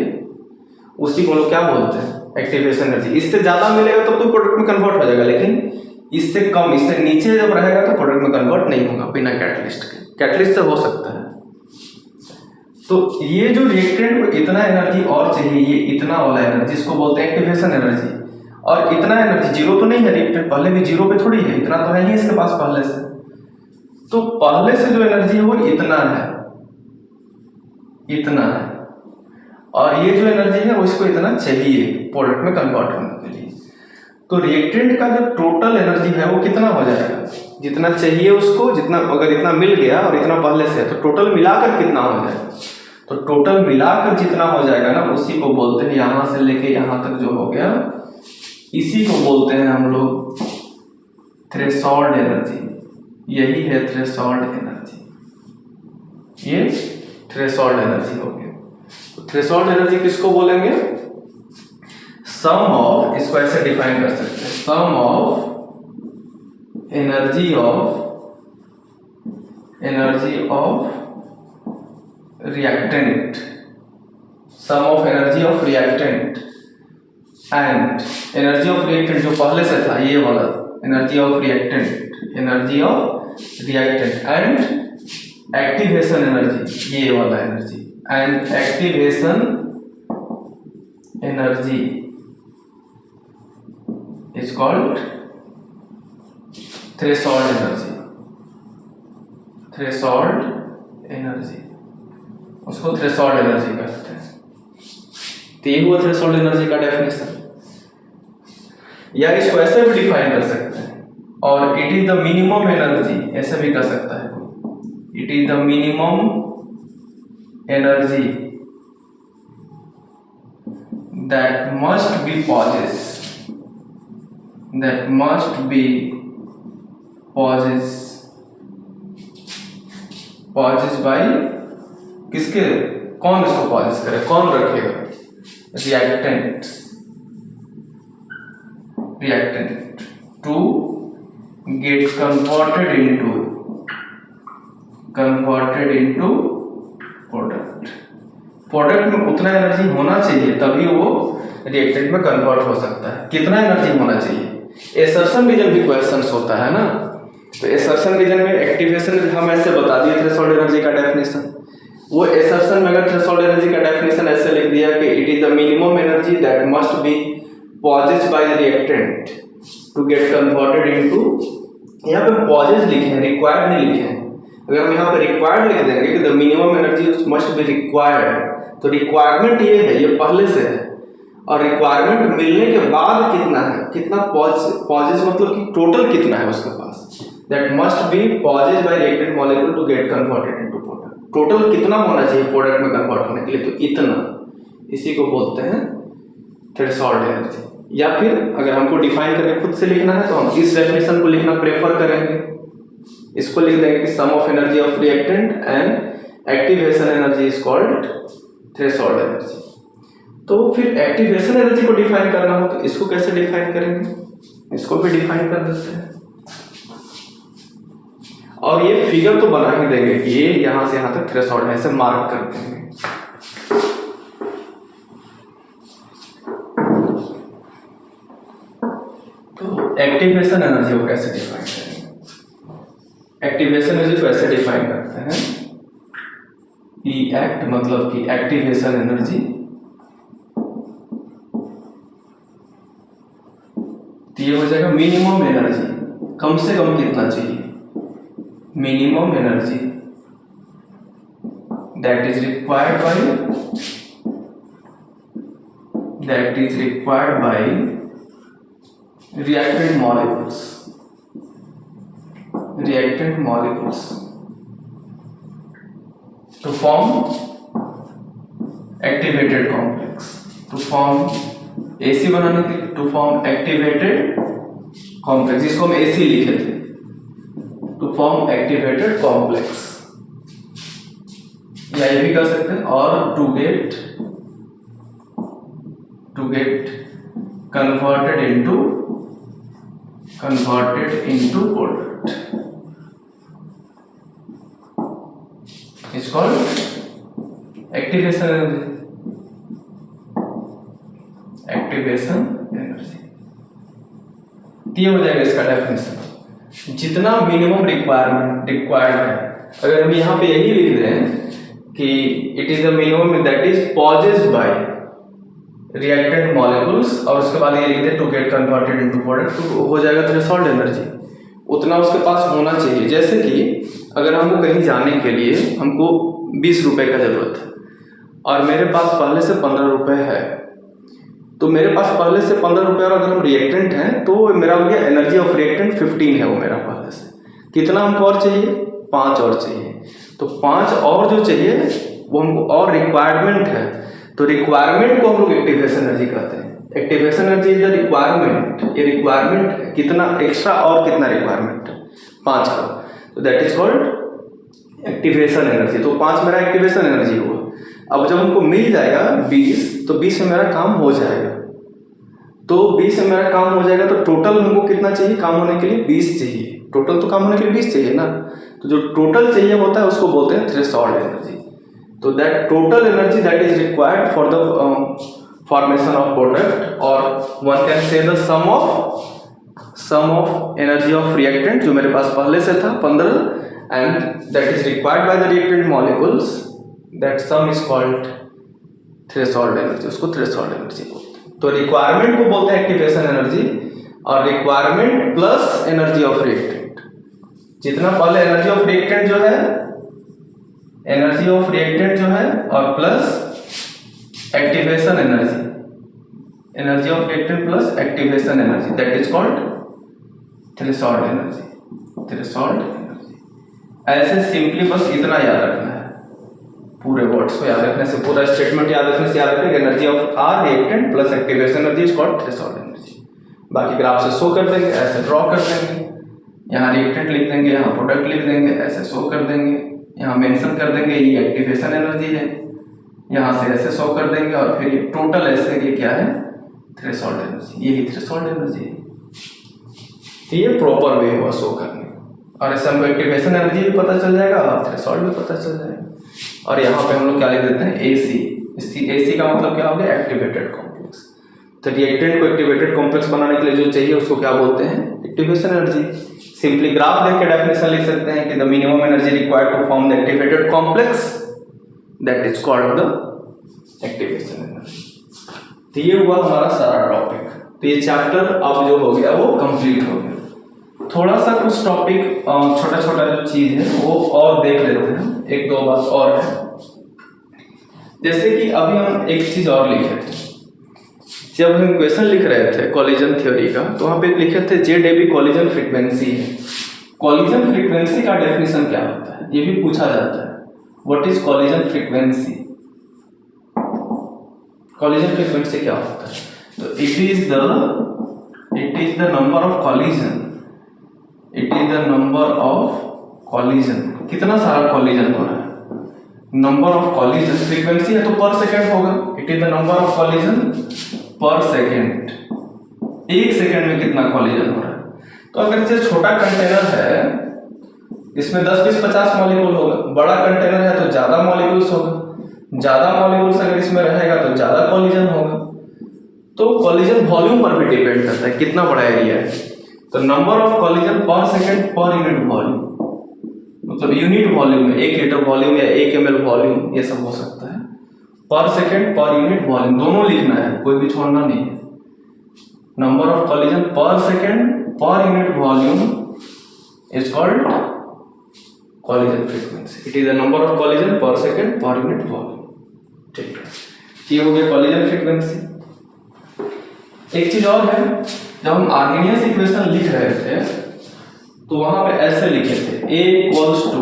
उसी को लोग क्या बोलते हैं, एक्टिवेशन एनर्जी। इससे ज्यादा मिलेगा तब तो प्रोडक्ट में कन्वर्ट हो जाएगा, लेकिन इससे कम, इससे नीचे जब रहेगा तो प्रोडक्ट में कन्वर्ट नहीं होगा बिना कैटलिस्ट के। कैटलिस्ट से हो सकता है। तो ये जो रिएक्टेंट को इतना एनर्जी और चाहिए, ये इतना वाला एनर्जी इसको बोलते हैं एक्टिवेशन एनर्जी। और इतना एनर्जी जीरो तो नहीं है, रिएक्टेंट पहले भी जीरो पे थोड़ी है, इतना तो है ही इसके पास पहले से। तो पहले से जो एनर्जी है वो इतना है, और ये जो एनर्जी है वो इसको इतना चाहिए प्रोडक्ट में कन्वर्ट होने के लिए। तो रिएक्टेंट का जो टोटल एनर्जी है वो कितना हो जाएगा, जितना चाहिए उसको, जितना अगर इतना मिल गया और इतना पहले से है तो टोटल मिलाकर कितना हो जाएगा। तो टोटल मिलाकर जितना हो जाएगा ना, उसी को बोलते हैं, यहां से लेके यहां तक जो हो गया, इसी को बोलते हैं हम लोग थ्रेशोल्ड एनर्जी। यही है थ्रेशोल्ड एनर्जी, ये थ्रेशोल्ड एनर्जी हो गया। तो थ्रेशोल्ड एनर्जी किसको बोलेंगे, सम ऑफ, इसको ऐसे डिफाइन कर सकते हैं, sum of energy of reactant, sum of energy of reactant and energy of reactant जो पहले से था, ये वाला energy of reactant and activation energy, ये वाला energy, and activation energy is called threshold energy, उसको थ्रेशोल्ड एनर्जी कहते हैं। तो ये हुआ थ्रेशोल्ड एनर्जी का डेफिनेशन। या इसको ऐसे भी डिफाइन कर सकते हैं, और it is the minimum energy, ऐसे भी कर सकता है, it is the minimum energy that must be pauses by किसके, कौन इसको पॉजेस करे, कौन रखेगा, reactant to get converted into product में उतना एनर्जी होना चाहिए तभी वो रिएक्टेंट में कन्वर्ट हो सकता है। कितना एनर्जी होना चाहिए, एसर्शन रीजन भी क्वेश्चंस होता है ना। तो एसर्शन रीजन में एक्टिवेशन हम ऐसे बता दिए थ्रेशोल्ड एनर्जी का डेफिनेशन। वो एसर्शन में अगर थ्रेशोल्ड एनर्जी का डेफिनेशन ऐसे लिख दिया कि it is the minimum energy that must be pauses by the reactant to get converted into, यहाँ पे पॉजेस लिखे हैं, रिक्वायर्ड नहीं लिखे हैं। अगर हम यहाँ पे रिक्वायर्ड लिख देंगे कि the minimum energy must be required, तो रिक्वायरमेंट ये है, ये पहले से है, और रिक्वायरमेंट मिलने के बाद कितना है, कितना पॉजेस मतलब कि टोटल कितना है उसके पास, that must be pauses by reactant molecule to get converted into product. Total कितना होना चाहिए प्रोडक्ट में कन्वर्ट होने के लिए, तो इतना, इसी को बोलते हैं थ्रेशोल्ड एनर्जी। या फिर अगर हमको डिफाइन करके खुद से लिखना है तो हम इस डेफिनेशन को लिखना प्रेफर करेंगे, इसको लिख देंगे कि sum of energy of reactant and activation energy is called threshold energy. तो फिर एक्टिवेशन एनर्जी को डिफाइन करना हो तो इसको कैसे डिफाइन करेंगे, इसको भी डिफाइन कर देते हैं। और ये फिगर तो बना ही देंगे कि ये यहां से यहां तक थ्रेशोल्ड है, ऐसे मार्क कर देंगे। तो एक्टिवेशन एनर्जी को कैसे डिफाइन करेंगे, एक्टिवेशन एनर्जी को ऐसे डिफाइन करते हैं, ई एक्ट मतलब कि एक्टिवेशन एनर्जी, तो ये हो जाएगा मिनिमम एनर्जी, कम से कम कितना चाहिए, minimum energy that is required by reactant molecules, reactant molecules to form activated complex, to form AC बनाने के लिए, to form activated complex, जिसको हम AC लिखे थे, to form activated complex, या ये भी कर सकते हैं, और to get converted into product is called activation energy. ये हो जाएगा इसका डेफिनेशन। जितना मिनिमम रिक्वायर्ड है, अगर हम यहाँ पे यही लिख रहे हैं कि it is the minimum that is possessed by reactant molecules, और उसके बाद ये लिख दे to get converted into product, तो हो जाएगा थ्रेशोल्ड एनर्जी। उतना उसके पास होना चाहिए। जैसे कि अगर हमको कहीं जाने के लिए हमको 20 रुपए का जरूरत है और मेरे पास पहले से 15 रुपए है, तो मेरे पास पहले से 15 रुपए और अगर हम रिएक्टेंट हैं तो मेरा हो गया एनर्जी ऑफ रिएक्टेंट 15 है वो मेरा पहले से। कितना हमको और चाहिए? 5 और चाहिए। तो 5 और जो चाहिए वो हमको और रिक्वायरमेंट है, तो रिक्वायरमेंट को हम लोग एक्टिवेशन एनर्जी कहते हैं। Activation energy is the requirement. ये रिक्वायरमेंट कितना एक्स्ट्रा और कितना रिक्वायरमेंट है? 5 का, तो that is called activation energy. तो 5 मेरा एक्टिवेशन एनर्जी हुआ। अब जब हमको मिल जाएगा 20, तो 20 में मेरा काम हो जाएगा। तो 20 में मेरा काम हो जाएगा, तो टोटल हमको कितना चाहिए काम होने के लिए? 20 चाहिए। टोटल तो काम होने के लिए 20 चाहिए ना, तो जो टोटल चाहिए होता है उसको बोलते हैं थ्रेशोल्ड एनर्जी। तो that total energy that is required for the formation of product, or one can say the sum of energy of reactant जो मेरे पास पहले से था 15, and that is required by the reactant molecules, that sum is called threshold energy। उसको threshold energy बोलते हैं। तो requirement को बोलते हैं एक्टिवेशन एनर्जी, और requirement plus energy of reactant. जितना पहले एनर्जी ऑफ रिएक्टेंट जो है और plus activation energy of reactant plus activation energy, that is called threshold energy. ऐसे सिंपली बस इतना याद रखना है, पूरे वर्ड्स को याद रखने से, पूरा स्टेटमेंट याद रखने से याद रखेंगे energy of our reactant plus activation energy is called threshold energy. बाकी ग्राफ से शो कर देंगे, ऐसे ड्रॉ कर देंगे, यहाँ रिएक्टेंट लिख देंगे, यहाँ प्रोडक्ट लिख देंगे, ऐसे शो कर देंगे, यहाँ मेंशन कर देंगे ये एक्टिवेशन एनर्जी है, यहाँ से ऐसे शो कर देंगे, और फिर ये टोटल ऐसे ये क्या है? Threshold energy. यही थ्रेशोल्ड एनर्जी है। तो ये प्रॉपर वे हुआ शो करने, और ऐसे हमको एक्टिवेशन एनर्जी भी पता चल जाएगा और थ्रेशोल्ड भी पता चल जाएगा। और यहाँ पे हम लोग क्या लिख देते हैं? AC। AC का मतलब क्या हो गया? Activated complex. तो रिएक्टेंट को एक्टिवेटेड कॉम्प्लेक्स बनाने के लिए जो चाहिए उसको क्या बोलते हैं? Activation energy. सिंपली ग्राफ देख के डेफिनेशन लिख सकते हैं कि the minimum energy required to form the activated complex, that is called the activation energy. तो ये हुआ हमारा सारा टॉपिक। तो ये चैप्टर अब जो हो गया वो कंप्लीट हो गया। थोड़ा सा कुछ टॉपिक छोटा छोटा जो चीज है वो और देख लेते हैं, 1-2 बात और है। जैसे कि अभी हम एक चीज और लिखे थे, जब हम क्वेश्चन लिख रहे थे कॉलिजन थ्योरी का, तो वहां पे लिखे थे ZAB कॉलिजन फ्रीक्वेंसी है। कॉलिजन फ्रीक्वेंसी का डेफिनेशन क्या होता है ये भी पूछा जाता है। What is collision frequency? Collision frequency क्या होता है? तो it is the number of collision, कितना सारा कॉलिजन हो रहा है, नंबर ऑफ कॉलिजन। फ्रीक्वेंसी है तो पर सेकेंड होगा। It is the number of collision पर सेकेंड, 1 सेकेंड में कितना कॉलिजन हो रहा है। तो अगर ये छोटा कंटेनर है, इसमें 10, 20, 50 मॉलिक्यूल होगा। बड़ा कंटेनर है तो ज्यादा मॉलिक्यूल्स होगा, ज्यादा मॉलिक्यूल्स अगर इसमें रहेगा तो ज्यादा कॉलिजन होगा। तो कॉलिजन वॉल्यूम पर भी डिपेंड करता है, कितना बड़ा एरिया है। तो नंबर ऑफ कॉलिजन पर सेकेंड पर यूनिट वॉल्यूम, मतलब यूनिट वॉल्यूम में 1 लीटर वॉल्यूम या 1 ml वॉल्यूम, ये सब हो सकता है। पर सेकेंड पर यूनिट वॉल्यूम दोनों लिखना है, कोई भी छोड़ना नहीं है। नंबर ऑफ कॉलिजन पर second per unit volume is called collision frequency. It is the number of collision पर सेकेंड पर यूनिट वॉल्यूम। ठीक है, ये हो गया कॉलिजन फ्रीक्वेंसी। एक चीज और है, जब हम आर्हेनियस इक्वेशन लिख रहे थे तो वहां पे ऐसे लिखे थे k equals to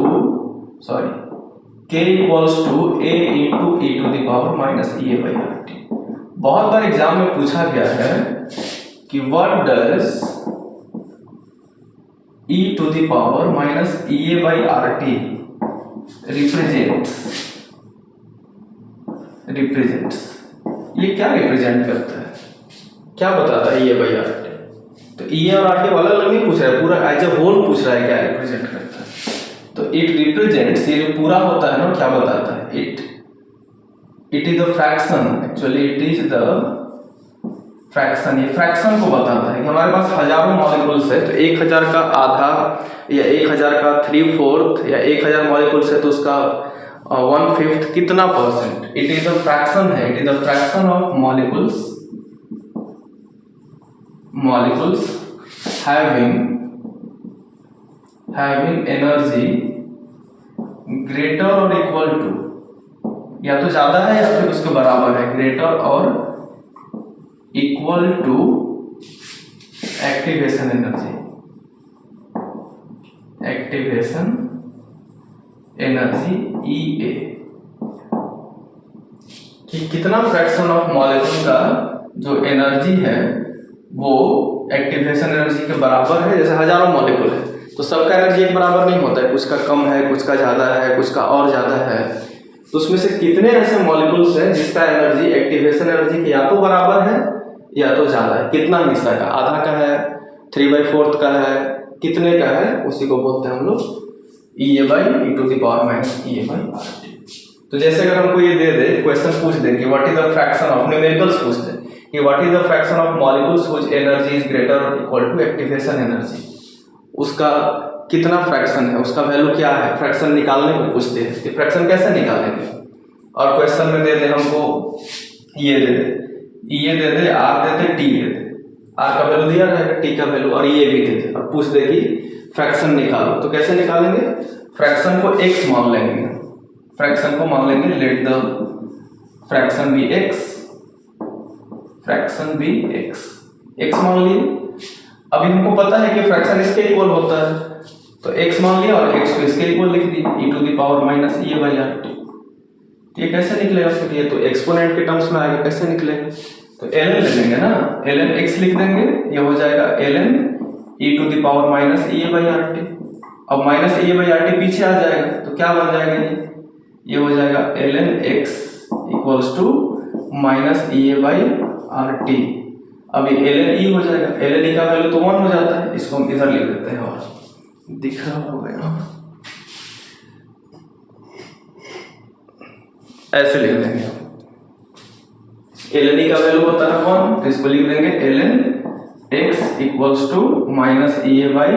a into e to the power minus e by R T. बहुत बार एग्जाम में पूछा गया है कि what does e to the power minus e by R T represents, ये क्या रिप्रेजेंट करता है, क्या बताता है e बाई आर टी? तो e और आर टी वाला अलग नहीं पूछ रहा है, पूरा एज ए होल पूछ रहा है क्या रिप्रेजेंट करता है। तो इट रिप्रेजेंट्स, ये जो पूरा होता है ना, क्या बताता है? It is the fraction, actually it is the fraction, ये फ्रैक्शन को बताता है कि हमारे पास हजारों मॉलिक्यूल्स है, तो 1000 का आधा या 1000 का 3/4 या 1000 मॉलिक्यूल्स है तो उसका 1/5 कितना percent? It is a fraction है, it is a fraction of molecules having energy greater or equal to, या तो ज्यादा है या फिर उसके बराबर है, ग्रेटर और equal to activation energy EA, कि कितना फ्रैक्शन ऑफ मॉलिक्यूल का जो एनर्जी है वो एक्टिवेशन एनर्जी के बराबर है। जैसे हजारों मॉलिक्यूल है तो सबका एनर्जी एक बराबर नहीं होता है, कुछ का कम है, कुछ का ज्यादा है, कुछ का और ज्यादा है। तो उसमें से कितने ऐसे मॉलिक्यूल्स हैं जिसका एनर्जी एक्टिवेशन एनर्जी के या तो बराबर है या तो ज्यादा है, कितना हिस्सा का, आधा का है, 3/4 का है, कितने का है, उसी को बोलते हैं हम लोग E by e to the power minus E by R T. तो जैसे अगर हमको ये दे दे, क्वेश्चन पूछ दे कि what is the fraction of, numericals पूछ दे कि what is the fraction of molecules which energy is greater और इक्वल टू एक्टिवेशन एनर्जी, उसका कितना फ्रैक्शन है, उसका वैल्यू क्या है, फ्रैक्शन निकालने को पूछते हैं कि फ्रैक्शन कैसे निकालेंगे। और क्वेश्चन में दे दे हमको ये दे दे, ये दे दे, आर दे दे, टी दे दे, आर का वैल्यू दिया रहेगा, टी का वैल्यू, और ये भी दे दे, और पूछ दे कि फ्रैक्शन निकालो, तो कैसे निकालेंगे? फ्रैक्शन को x मान लेंगे, फ्रैक्शन को मान लेंगे, let the fraction be x, fraction be x मान लिए। अभी हमको पता है कि फ्रैक्शन इसके इक्वल होता है, तो x मान लिया और x को इसके इक्वल लिख दी, e to the power minus E by R T. ये कैसे निकलेगा फिर? ये तो एक्सपोनेंट के टर्म्स में आएगा, कैसे निकलेगा? तो ln ले लेंगे ना, ln x लिख देंगे, ये हो जाएगा ln e to the power minus E by R T. अब minus E by R T पीछे आ जाएगा तो क्या बन जाएगा? ये हो जाएगा ln x equals to minus E by R T. अभी ln e हो जाएगा, ln e का वैल्यू तो 1 हो जाता है, इसको हम इधर लिख देते हैं और दिख रहा होगा यहाँ, ऐसे लिख देंगे हम, ln e का वैल्यू होता है 1, तो इसको लिख देंगे ln x equals to minus E by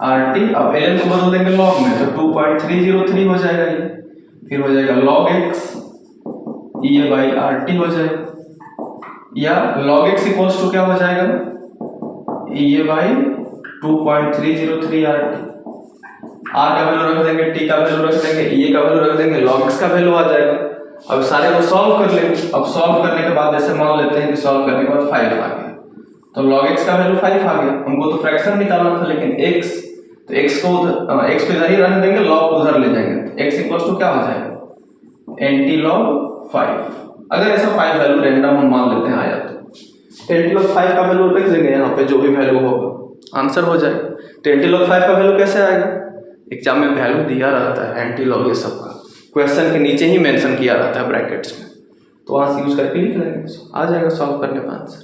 R T. अब ln को बदल देंगे लॉग में, तो 2.303 हो जाएगा ये, फिर हो जाएगा log x E by R T हो जाएगा, या log x इक्वल्स टू क्या हो जाएगा? E by 2.303 R T. R का वैल्यू रख देंगे, टी का वैल्यू रख देंगे, E का वैल्यू रख देंगे, log x का वैल्यू आ जाएगा। अब सारे को सॉल्व कर लेंगे। अब सॉल्व करने के बाद जैसे मान लेते हैं कि सॉल्व करने के बाद 5 आ गया, तो log x का वैल्यू 5 आ गया। हमको तो फ्रैक्शन निकालना था, लेकिन x, तो x को इधर ही रहने देंगे, log को उधर ले जाएंगे, x इक्वल्स टू क्या हो जाएगा? Anti log 5। अगर ऐसा 5 वैल्यू रैंडम हम मान लेते हैं आया, तो एंटी लॉग 5 का वैल्यू लिख देंगे यहाँ पे, जो भी वैल्यू होगा आंसर हो जाएगा। तो एंटी लॉग 5 का वैल्यू कैसे आएगा? एग्जाम में वैल्यू दिया रहता है एंटी लॉग, ये सब का क्वेश्चन के नीचे ही मेंशन किया रहता है ब्रैकेट्स में, तो वहाँ से यूज करके लिख लेंगे, आ जाएगा सॉल्व करने का आंसर।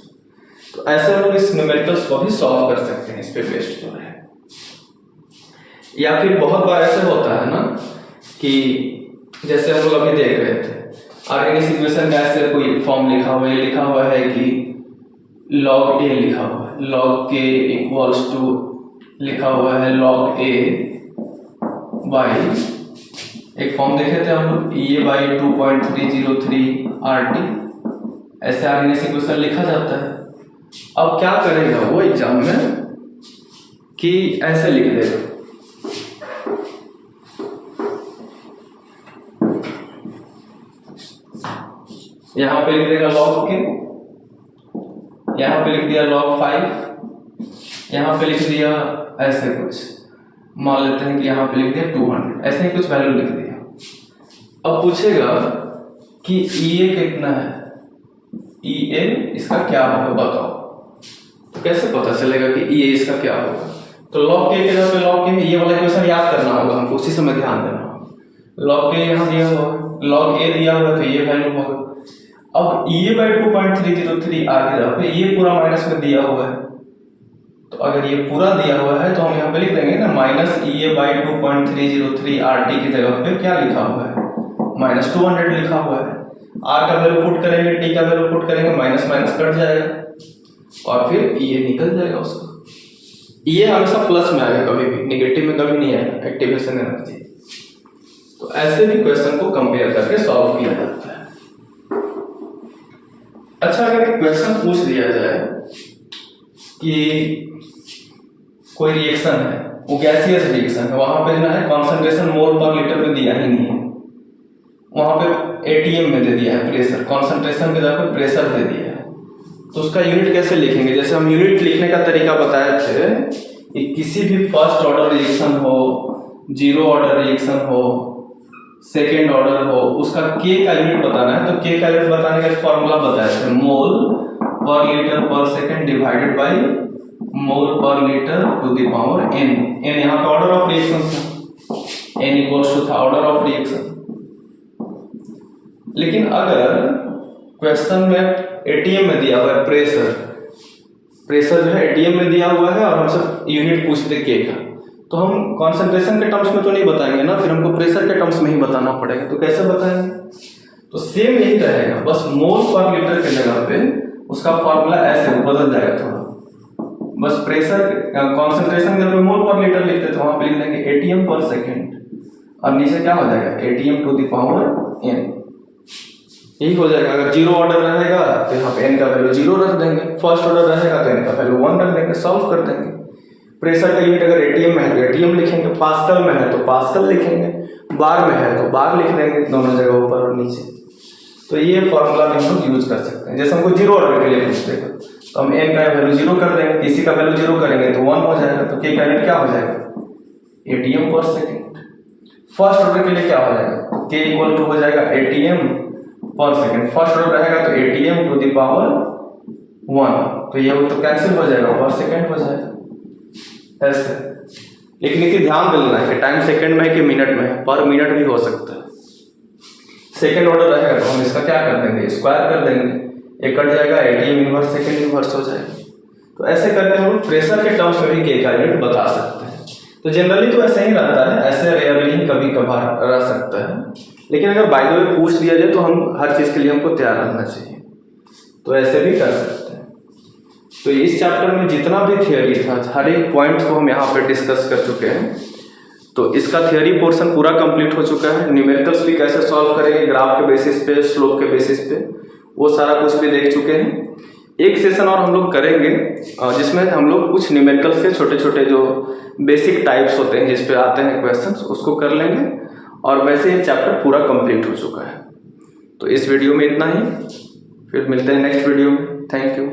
तो ऐसे लोग इस न्यूमेरिकल्स को भी सॉल्व कर सकते हैं, इस पे बेस्ड जो है। या फिर बहुत बार ऐसे होता है ना कि जैसे हम लोग अभी देख रहे थे, आर्गेनिक इक्वेशन का ऐसे कोई फॉर्म लिखा हुआ है, लिखा हुआ है कि log a लिखा हुआ है, log k इक्वल्स टू लिखा हुआ है log a बाई, एक फॉर्म देखे थे हम लोग, E बाई 2.303 RT, ऐसे आर्गेनिक इक्वेशन लिखा जाता है। अब क्या करेगा वो एग्जाम में कि ऐसे लिख देगा, यहाँ पे लिख देगा log k, यहाँ पे लिख दिया log 5, यहाँ पे लिख दिया ऐसे कुछ, मान लेते हैं कि यहाँ पे लिख दिया 200, ऐसे ही कुछ वैल्यू लिख दिया। अब पूछेगा कि EA कितना है, EA इसका क्या होगा बताओ। तो कैसे पता चलेगा कि EA इसका क्या होगा? तो log k के जगह पे log k, ये वाला इक्वेशन याद करना होगा हमको, उसी समय ध्यान देना होगा। log k यहाँ दिया हुआ है, log a दिया हुआ है तो ये वैल्यू होगा। अब EA by 2.303 r के जगह पे ये पूरा माइनस में दिया हुआ है, तो अगर ये पूरा दिया हुआ है तो हम यहाँ पे लिख देंगे ना माइनस EA by 2.303 RT की जगह पे क्या लिखा हुआ है, माइनस 200 लिखा हुआ है। R का वैल्यू पुट करेंगे, T का वैल्यू पुट करेंगे, माइनस माइनस कट जाएगा और फिर EA निकल जाएगा उसका। EA हमेशा प्लस में आएगा, कभी भी निगेटिव में कभी नहीं आएगा, एक्टिवेशन एनर्जी। तो ऐसे भी क्वेश्चन को कंपेयर करके सॉल्व किया जाता है। अच्छा, अगर क्वेश्चन पूछ दिया जाए कि कोई रिएक्शन है, वो गैसियस रिएक्शन है, वहां पे ना है कॉन्सेंट्रेशन मोल पर लीटर में दिया ही नहीं है, वहां पे ATM में दे दिया है प्रेशर, कॉन्सेंट्रेशन के जगह पे प्रेशर दे दिया है। तो उसका यूनिट कैसे लिखेंगे? जैसे हम यूनिट लिखने का तरीका बताए थे कि किसी भी फर्स्ट ऑर्डर रिएक्शन हो, जीरो ऑर्डर रिएक्शन हो, सेकेंड ऑर्डर हो, उसका K का यूनिट बताना है। तो K का यूनिट बताने का फॉर्मूला बताया था, मोल पर लीटर पर सेकेंड डिवाइडेड बाई मोल पर litre to the power n। n यहाँ पे ऑर्डर ऑफ रिएक्शन था, n इक्वल्स टू था ऑर्डर ऑफ रिएक्शन। लेकिन अगर क्वेश्चन में ATM में दिया हुआ है प्रेशर, प्रेशर जो है ATM में दिया हुआ है और हमसे यूनिट पूछते K का, तो हम कॉन्सेंट्रेशन के टर्म्स में तो नहीं बताएंगे ना, फिर हमको प्रेशर के टर्म्स में ही बताना पड़ेगा। तो कैसे बताएंगे? तो सेम यही रहेगा, बस मोल पर लीटर के जगह पे उसका फॉर्मूला ऐसे बदल जाएगा थोड़ा, बस प्रेशर कॉन्सेंट्रेशन के मोल पर लीटर लिखते तो वहां पे लिख देंगे ATM पर सेकेंड और नीचे क्या हो जाएगा ATM to the power n, यही हो जाएगा। अगर जीरो ऑर्डर रहेगा तो यहाँ पे n का वैल्यू जीरो रख देंगे, फर्स्ट ऑर्डर रहेगा तो n का वैल्यू 1 रख देंगे, सॉल्व कर देंगे। प्रेशर का यूनिट अगर ATM में है तो ATM लिखेंगे, पास्कल में है तो पास्कल लिखेंगे, बार में है तो बार लिख देंगे, दोनों जगह ऊपर और नीचे। तो ये फॉर्मूला भी हम लोग यूज कर सकते हैं। जैसे हमको जीरो ऑर्डर के लिए पूछेगा तो हम n का वैल्यू जीरो कर देंगे, किसी का वैल्यू जीरो करेंगे तो 1 हो जाएगा, तो K का यूनिट क्या हो जाएगा ATM पर सेकेंड। फर्स्ट ऑर्डर के लिए क्या हो जाएगा, K इक्वल टू हो जाएगा ATM पर सेकेंड, फर्स्ट ऑर्डर रहेगा तो ATM टू द पावर 1, तो ये तो कैंसिल हो जाएगा, पर सेकेंड हो जाएगा ऐसे। लेकिन इसकी ध्यान देना है कि टाइम सेकेंड में है कि मिनट में है, पर मिनट भी हो सकता है। सेकेंड ऑर्डर रहेगा तो हम इसका क्या कर देंगे, स्क्वायर कर देंगे, एक कट जाएगा, ATM इनवर्स सेकेंड इनवर्स हो जाएगा। तो ऐसे करके हम प्रेशर के टर्म्स में भी K का यूनिट बता सकते हैं। तो जनरली तो ऐसे ही रहता है, ऐसे रेयरली ही कभी कभार रह सकता है, लेकिन अगर बाय द वे पूछ दिया जाए तो हम हर चीज़ के लिए हमको तैयार रहना चाहिए, तो ऐसे भी कर सकते हैं। तो इस चैप्टर में जितना भी थियोरी था, हर एक पॉइंट को हम यहाँ पे डिस्कस कर चुके हैं। तो इसका थियोरी पोर्शन पूरा कंप्लीट हो चुका है। न्यूमेरिकल्स भी कैसे सॉल्व करेंगे, ग्राफ के बेसिस पे, स्लोप के बेसिस पे, वो सारा कुछ भी देख चुके हैं। एक सेशन और हम लोग करेंगे जिसमें हम लोग कुछ न्यूमेरिकल्स के छोटे छोटे जो बेसिक टाइप्स होते हैं जिस पे आते हैं क्वेश्चंस, उसको कर लेंगे और वैसे ये चैप्टर पूरा कंप्लीट हो चुका है। तो इस वीडियो में इतना ही, फिर मिलते हैं नेक्स्ट वीडियो में। Thank you.